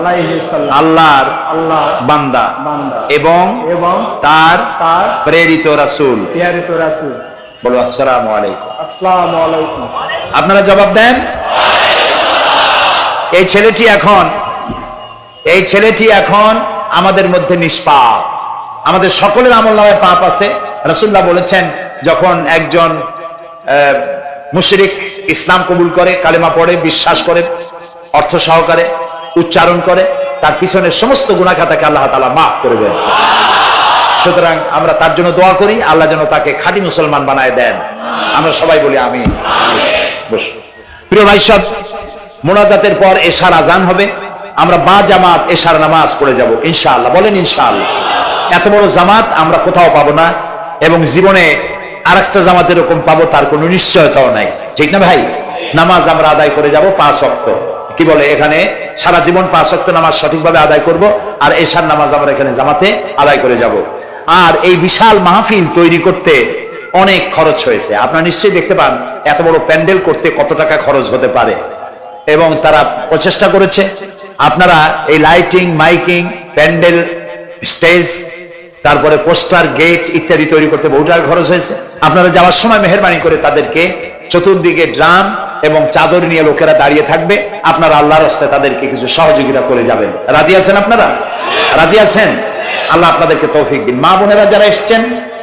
আল্লাহর বান্দা এবং তার প্রেরিত রাসূল। বলো আসসালামু আলাইকুম। আপনারা জবাব দেন। এই ছেলেটি এখন আমাদের মধ্যে নিষ্পাপ। আমাদের সকলের আমলনামায় পাপ আছে। রাসূলুল্লাহ বলেছেন, যখন একজন মুশরিক ইসলাম কবুল করে, কালেমা পড়ে, বিশ্বাস করে, অর্থ সহকারে উচ্চারণ করে, তার পিছনের সমস্ত গুনাহ খাতাকে আল্লাহ তাআলা মাফ করে দেন। সুতরাং আমরা তার জন্য দোয়া করি, আল্লাহ যেন তাকে খাঁটি মুসলমান বানায় দেন। আমরা সবাই বলি আমিন। প্রিয় ভাই সব, মোনাজাতের পর এশার আজান হবে। আমরা বা জামাত এশার নামাজ পড়ে যাব ইনশাআল্লাহ। বলেন ইনশাআল্লাহ। এত বড় জামাত আমরা কোথাও পাবো না, এবং জীবনে আরেকটা জামাত এরকম পাবো তার কোনো নিশ্চয়তাও নাই, ঠিক না ভাই? নামাজ আমরা আদায় করে যাব 5 ওয়াক্ত। কি বলে, এখানে সারা জীবন 5 ওয়াক্ত নামাজ সঠিকভাবে আদায় করব, আর এশার নামাজ আমরা এখানে জামাতে আদায় করে যাব। আর এই বিশাল মাহফিল তৈরি করতে অনেক খরচ হয়েছে। আপনারা নিশ্চয়ই দেখতে পান এত বড় প্যান্ডেল করতে কত টাকা খরচ হতে পারে, এবং তারা প্রচেষ্টা করেছে। আপনারা এই লাইটিং, মাইকিং, প্যান্ডেল, স্টেজ, তারপরে পোস্টার, গেট ইত্যাদি তৈরি করতে বহু টাকা খরচ হয়েছে। আপনারা যাওয়ার সময় মেহেরবানি করে তাদেরকে চতুর্দিকে ড্রাম এবং চাদর নিয়ে লোকেরা দাঁড়িয়ে থাকবে, আপনারা আল্লাহর রাস্তায় তাদেরকে কিছু সহযোগিতা করে যাবেন। রাজি আছেন আপনারা? রাজি আছেন? আল্লাহ আপনাদেরকে তৌফিক দিন। মা বোনেরা যারা এসছেন,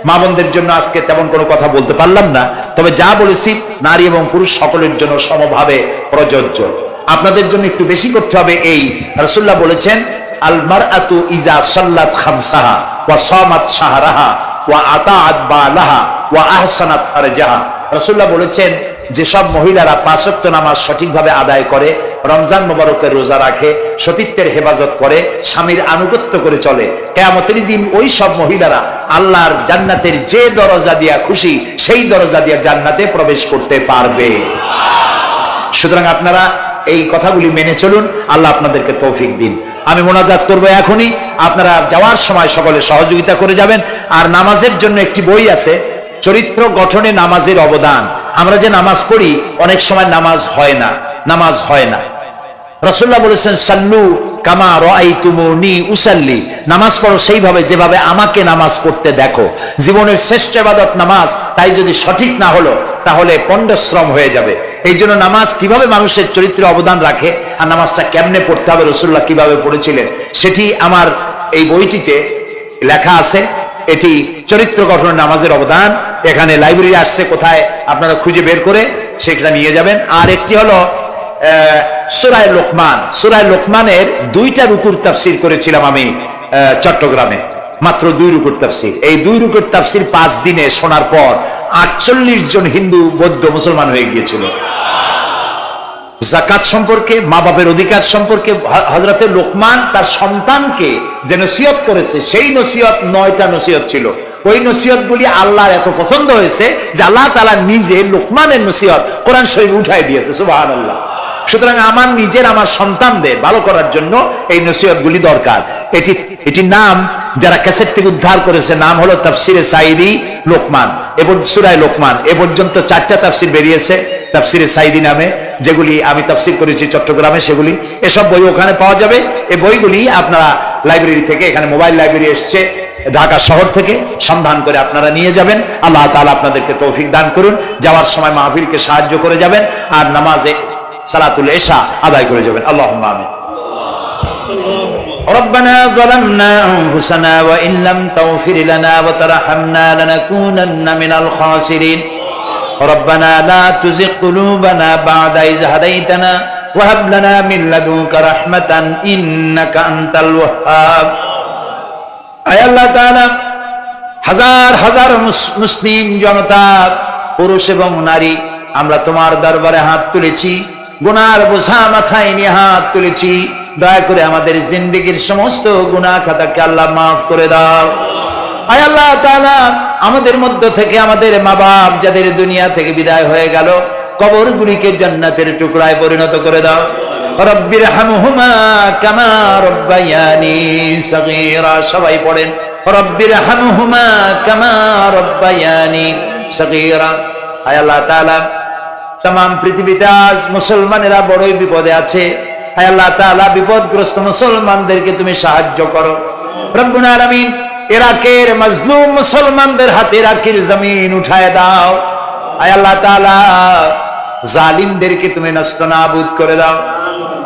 মা বোনদের জন্য আজকে তেমন কোনো কথা বলতে পারলাম না, তবে যা বলেছি নারী এবং পুরুষ সকলের জন্য সমভাবে প্রযোজ্য। আপনাদের জন্য একটু বেশি করতে হবে। এই রাসূলুল্লাহ বলেছেন, আল মারআতু ইজা সাল্লাত খামসাহা ওয়া সামাত শাহরাহা ওয়া আতাআত বালাহা ওয়া আহসানাত ফারজাহা। রাসূলুল্লাহ বলেছেন, যে সব মহিলারা 5 ওয়াক্ত নামাজ সঠিকভাবে আদায় করে, রমজান মোবারকের রোজা রাখে, সতীত্বের হেফাজত করে, স্বামীর আনুগত্য করে চলে, কিয়ামতের দিন ওই সব মহিলারা আল্লাহর জান্নাতের যে দরজা দিয়া খুশি সেই দরজা দিয়া জান্নাতে প্রবেশ করতে পারবে। সুতরাং আপনারা এই কথাগুলি মেনে চলুন, আল্লাহ আপনাদেরকে তৌফিক দিন। আমি মোনাজাত করব এখনই, আপনারা যাওয়ার সময় সকলে সহযোগিতা করে যাবেন। আর নামাজের জন্য একটি বই আছে, চরিত্র গঠনে নামাজের অবদান। আমরা যে নামাজ পড়ি অনেক সময় নামাজ হয় না। রাসূলুল্লাহ বলেছেন, সাল্লু কামা রাআইতুমুনি উসাল্লি, নামাজ পড়ো সেইভাবে যেভাবে আমাকে নামাজ পড়তে দেখো। জীবনের শ্রেষ্ঠ ইবাদত নামাজ, তাই যদি সঠিক না হলো তাহলে পণ্ডশ্রম হয়ে যাবে। এই জন্য নামাজ কিভাবে মানুষের চরিত্রে অবদান রাখে, আর নামাজটা কেমনে পড়তে হবে, রাসূলুল্লাহ কিভাবে পড়েছিলেন, সেটি আমার এই বইটিতে লেখা আছে। এটি চরিত্র গঠনে নামাজের অবদান। এখানে লাইব্রেরি আসছে, কোথায় আপনারা খুঁজে বের করে সেটা নিয়ে যাবেন। আর একটি হলো সূরা লোকমান। সূরা লোকমানের 2টা রুকুর তাফসীর করেছিলাম আমি চট্টগ্রামে, মাত্র 2 রুকুর তাফসীর। এই 2 রুকুর তাফসীর 5 দিনে শোনার পর 48 জন হিন্দু, বৌদ্ধ, মুসলমান হয়ে গিয়েছিল। যাকাত সম্পর্কে, মা বাপের অধিকার সম্পর্কে হযরতে লোকমান তার সন্তানকে যে নসিহত করেছে, সেই নসিহত 9টা নসিহত ছিল। ওই নসিহতগুলি আল্লাহর এত পছন্দ হয়েছে যে আল্লাহ তাআলা নিজে লোকমানের নসিহত কোরআন শরীফে উঠায় দিয়েছে। সুবহানাল্লাহ। সুতরাং আমার নিজের, আমার সন্তানদের ভালো করার জন্য এই নসিহতগুলি দরকার। এটি নাম যারা ক্যাসেট থেকে উদ্ধার করেছে, নাম হলো তাফসিরে সাঈদী লোকমান, এবং সূরা লোকমান। এ পর্যন্ত 4টা তাফসির বেরিয়েছে তাফসিরে সাঈদী নামে, যেগুলি আমি তাফসির করেছি চট্টগ্রামে। সেগুলি, এসব বই ওখানে পাওয়া যাবে। এই বইগুলি আপনারা লাইব্রেরি থেকে, এখানে মোবাইল লাইব্রেরি এসছে ঢাকা শহর থেকে, সন্ধান করে আপনারা নিয়ে যাবেন। আল্লাহ তাআলা আপনাদেরকে তৌফিক দান করুন। যাওয়ার সময় মাহফিলকে সাহায্য করে যাবেন, আর নামাজে সালাতুল ইশা আদায় করে যাবেন। আল্লাহুম্মা আমিন। ربنا ظلمنا أنفسنا وإن لم تغفر لنا وترحمنا لنكونن من الخاسرين ربنا لا تزغ قلوبنا بعد إذ هديتنا وهب لنا من لدنك رحمة إنك أنت الوهاب। আয় আল্লাহ তাআলা, হাজার হাজার মুসলিম জনতা, পুরুষ এবং নারী, আমরা তোমার দরবারে হাত তুলেছি, গুনার বোঝা মাথায় নিয়ে হাত তুলেছি। দয়া করে আমাদের জিন্দেগীর সমস্ত গুনাহ খাতাকে আল্লাহ মাফ করে দাও। আয় আল্লাহ তাআলা, আমাদের মধ্য থেকে আমাদের মা বাপ যাদের দুনিয়া থেকে বিদায় হয়ে গেল, কবরগুলিকে জান্নাতের টুকরায় পরিণত করে দাও। রব্বিরহামহুমা কামা রব্বায়ানি সগীরা। সবাই পড়েন, রব্বিরহামহুমা কামা রব্বায়ানি সগীরা। আয় আল্লাহ তাআলা, तमाम পৃথিবীতে আজ মুসলমানেরা বড়ই বিপদে আছে। আয় আল্লাহ তাআলা, বিপদগ্রস্ত মুসলমানদেরকে তুমি সাহায্য করো। রব্বুল আলামিন, ইরাকের মাজলুম মুসলমানদের হাতে ইরাকের জমিন উঠায় দাও। আয় আল্লাহ তাআলা, জালিমদেরকে তুমি নষ্ট নাবুদ করে দাও।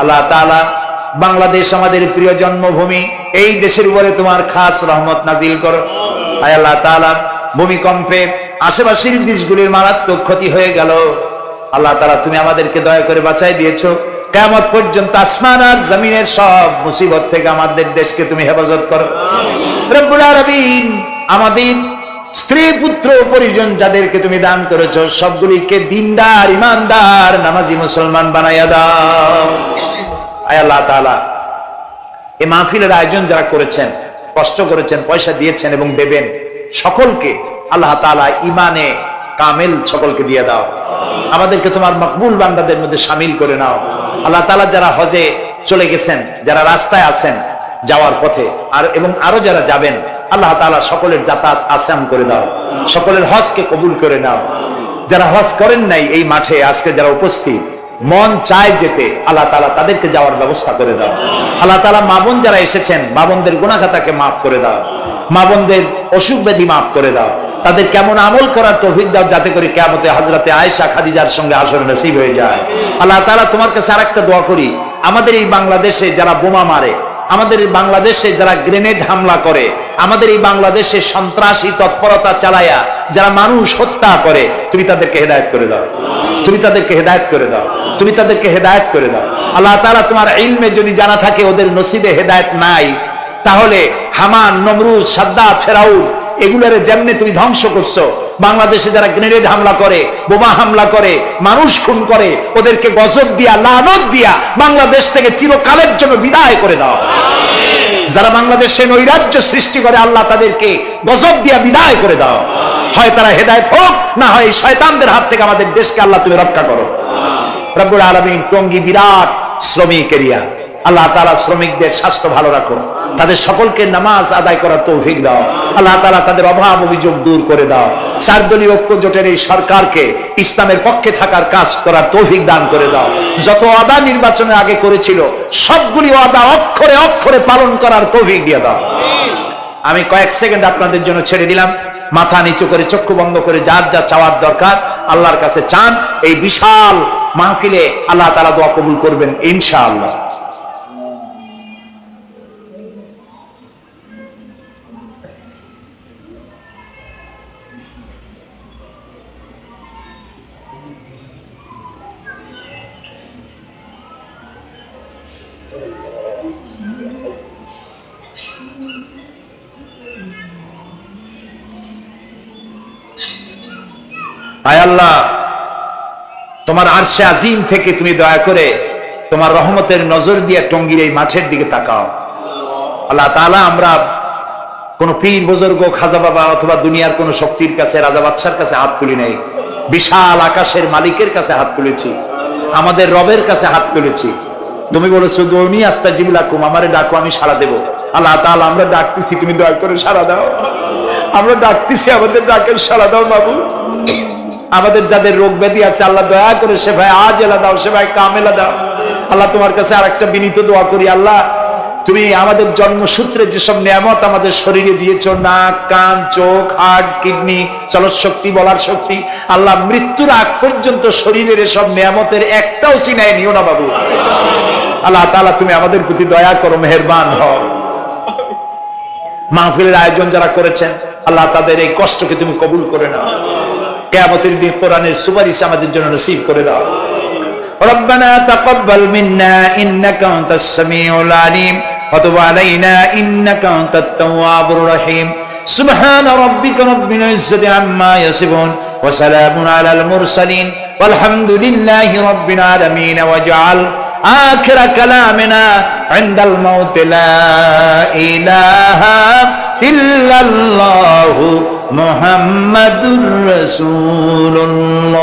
আল্লাহ তাআলা বাংলাদেশ আমাদের প্রিয় জন্মভূমি, এই দেশের উপরে তোমার খাস রহমত নাজিল করো। আয় আল্লাহ তাআলা, ভূমিকম্পে আশেপাশের দেশগুলির মারাত্মক ক্ষতি হয়ে গেল, আল্লাহ তাআলা তুমি আমাদেরকে দয়া করে বাঁচাই দিয়েছো। কিয়ামত পর্যন্ত আসমান আর জমিনের সব মুসিবত থেকে আমাদের দেশকে তুমি হেফাজত করো। রব্বুল আলামিন, আমাদের স্ত্রী পুত্র পরিজন যাদেরকে তুমি দান করেছো সবগুলিকে দিনদার, ইমানদার, নামাজি মুসলমান বানাইয়া দাও। আয় আল্লাহ তাআলা, এই মাহফিলের আয়োজন যারা করেছেন, কষ্ট করেছেন, পয়সা দিয়েছেন এবং দেবেন, সকলকে আল্লাহ তাআলা ইমানে কামেল সকলকে দিয়ে দাও। আমাদেরকে তোমার মকবুল বান্দাদের মধ্যে শামিল করে নাও। আল্লাহ তাআলা, যারা হজে চলে গেছেন, যারা রাস্তায় আছেন যাওয়ার পথে, আর এবং আরো যারা যাবেন, আল্লাহ তাআলা সকলের যাতায়াত আসান করে দাও, সকলের হজকে কবুল করে নাও। যারা হজ করেন নাই এই মাঠে আজকে যারা উপস্থিত, মন চায় যেতে, আল্লাহ তাআলা তাদেরকে যাওয়ার ব্যবস্থা করে দাও। আল্লাহ তাআলা, মা বোন যারা এসেছেন, মা বোনদের গুনাহ খাতাকে মাফ করে দাও, মা বোনদের অসুখ ব্যাধি মাফ করে দাও, তাদের কেমন আমল করার তৌফিক দাও, যাতে করে কিয়ামতে হযরতে আয়েশা খাদিজার সঙ্গে আসর নসিব হয়ে যায়। আল্লাহ তাআলা, তোমার কাছে আরেকটা দোয়া করি, আমাদের এই বাংলাদেশে যারা বোমা মারে, আমাদের এই বাংলাদেশে যারা গ্রেনেড হামলা করে, আমাদের এই বাংলাদেশে সন্ত্রাসী তৎপরতা চালায়া যারা মানুষ হত্যা করে, তুমি তাদেরকে হেদায়েত করে দাও, তুমি তাদেরকে হেদায়েত করে দাও, তুমি তাদেরকে হেদায়েত করে দাও। আল্লাহ তাআলা, তোমার ইলমে যদি জানা থাকে ওদের নসিবে হেদায়েত নাই, তাহলে হামান, নমরুদ, সাদ্দাত, ফেরাউন এগুলারে যেমনে তুমি ধ্বংস করছো, বাংলাদেশে যারা গ্রেনেড হামলা করে, বোমা হামলা করে, মানুষ খুন করে, ওদেরকে গজব দিয়া, লানত দিয়া বাংলাদেশ থেকে চিরকালের জন্য বিদায় করে দাও। যারা বাংলাদেশে নৈরাজ্য সৃষ্টি করে, আল্লাহ তাদেরকে গজব দিয়া বিদায় করে দাও। হয় তারা হেদায়েত হোক, না হয় শয়তানদের হাত থেকে আমাদের দেশকে আল্লাহ তুমি রক্ষা করো। রব্বুল আলামিন, টঙ্গী বিরাট শ্রমিক এরিয়া, আল্লাহ তাআলা শ্রমিকদের স্বাস্থ্য ভালো রাখো, তাদের সকলকে নামাজ আদায় করার তৌফিক দাও। আল্লাহ তাআলা তাদের অভাব অভিযোগ দূর করে দাও। চারদলীয় ঐক্য জোটের এই সরকারকে ইসলামের পক্ষে থাকার কাজ করার তৌফিক দান করে দাও। যত ওয়াদা নির্বাচনের আগে করেছিল সবগুলি ওয়াদা অক্ষরে অক্ষরে পালন করার তৌফিক দিয়ে দাও। আমি কয়েক সেকেন্ড আপনাদের জন্য ছেড়ে দিলাম, মাথা নিচু করে চক্ষু বন্ধ করে যার যা চাওয়ার দরকার আল্লাহর কাছে চান। এই বিশাল মাহফিলে আল্লাহ তাআলা দোয়া কবুল করবেন ইনশাআল্লাহ। আয় আল্লাহ, তোমার আরশে আজিম থেকে তুমি দয়া করে তোমার রহমতের নজর দিয়ে টঙ্গীর এই মাঠের দিকে তাকাও। আল্লাহ তাআলা, আমরা কোন পীর বুজুর্গ, খাজা বাবা অথবা দুনিয়ার কোন শক্তির কাছে, রাজা বাদশার কাছে হাত তুলি নাই, বিশাল আকাশের মালিকের কাছে হাত তুলেছি, আমাদের রবের কাছে হাত তুলেছি। তুমি বলেছো দুনি আস্তাজিব লাকুম, আমারে ডাকো আমি সাড়া দেব। আল্লাহ তাআলা, আমরা ডাকতেছি, তুমি দয়া করে সাড়া দাও। আমরা ডাকতেছি, আমাদের ডাকের সাড়া দাও বাবু। আমাদের যাদের রোগ ব্যাধি আছে আল্লাহ দয়া করে শেফায়ে আজেলা দাও, শেফায়ে কামেলা দাও। আল্লাহ তোমার কাছে আরেকটা বিনীত দোয়া করি, আল্লাহ তুমি আমাদের জন্মসূত্রে যেসব নিয়ামত আমাদের শরীরে দিয়েছো, নাক, কান, চোখ, হার্ট, কিডনি, চলৎ শক্তি, বলার শক্তি, আল্লাহ মৃত্যুর আগ পর্যন্ত শরীরের এসব নিয়ামতের একটাও চিনায় নিও না বাবু। আল্লাহ তাআলা, তুমি আমাদের প্রতি দয়া করো, মেহেরবান হও। মাহফিলের আয়োজন যারা করেছেন আল্লাহ তাদের এই কষ্টকে তুমি কবুল করে নাও। কিয়ামতের দিন কোরআনের সুপারিশ আমাদের জন্য নসিব করে দাও। রব্বানা তাকাব্বাল মিন্না ইন্নাকা আনতাস সামিউল আলিম ওয়া তুব আলাইনা ইন্নাকা আনতাত তাওয়াবুর রহিম। সুবহানা রাব্বিকা রাব্বিল ইজ্জাতি আম্মা ইয়াসিফুন ওয়া সালামুন আলাল মুরসালিন ওয়ালহামদুলিল্লাহি রাব্বিল আলামিন। ওয়াজআল আখিরা কালামিনা ইনদাল মাউত লা ইলাহা ইল্লাল্লাহু মুহাম্মাদুর রাসূলুল্লাহ।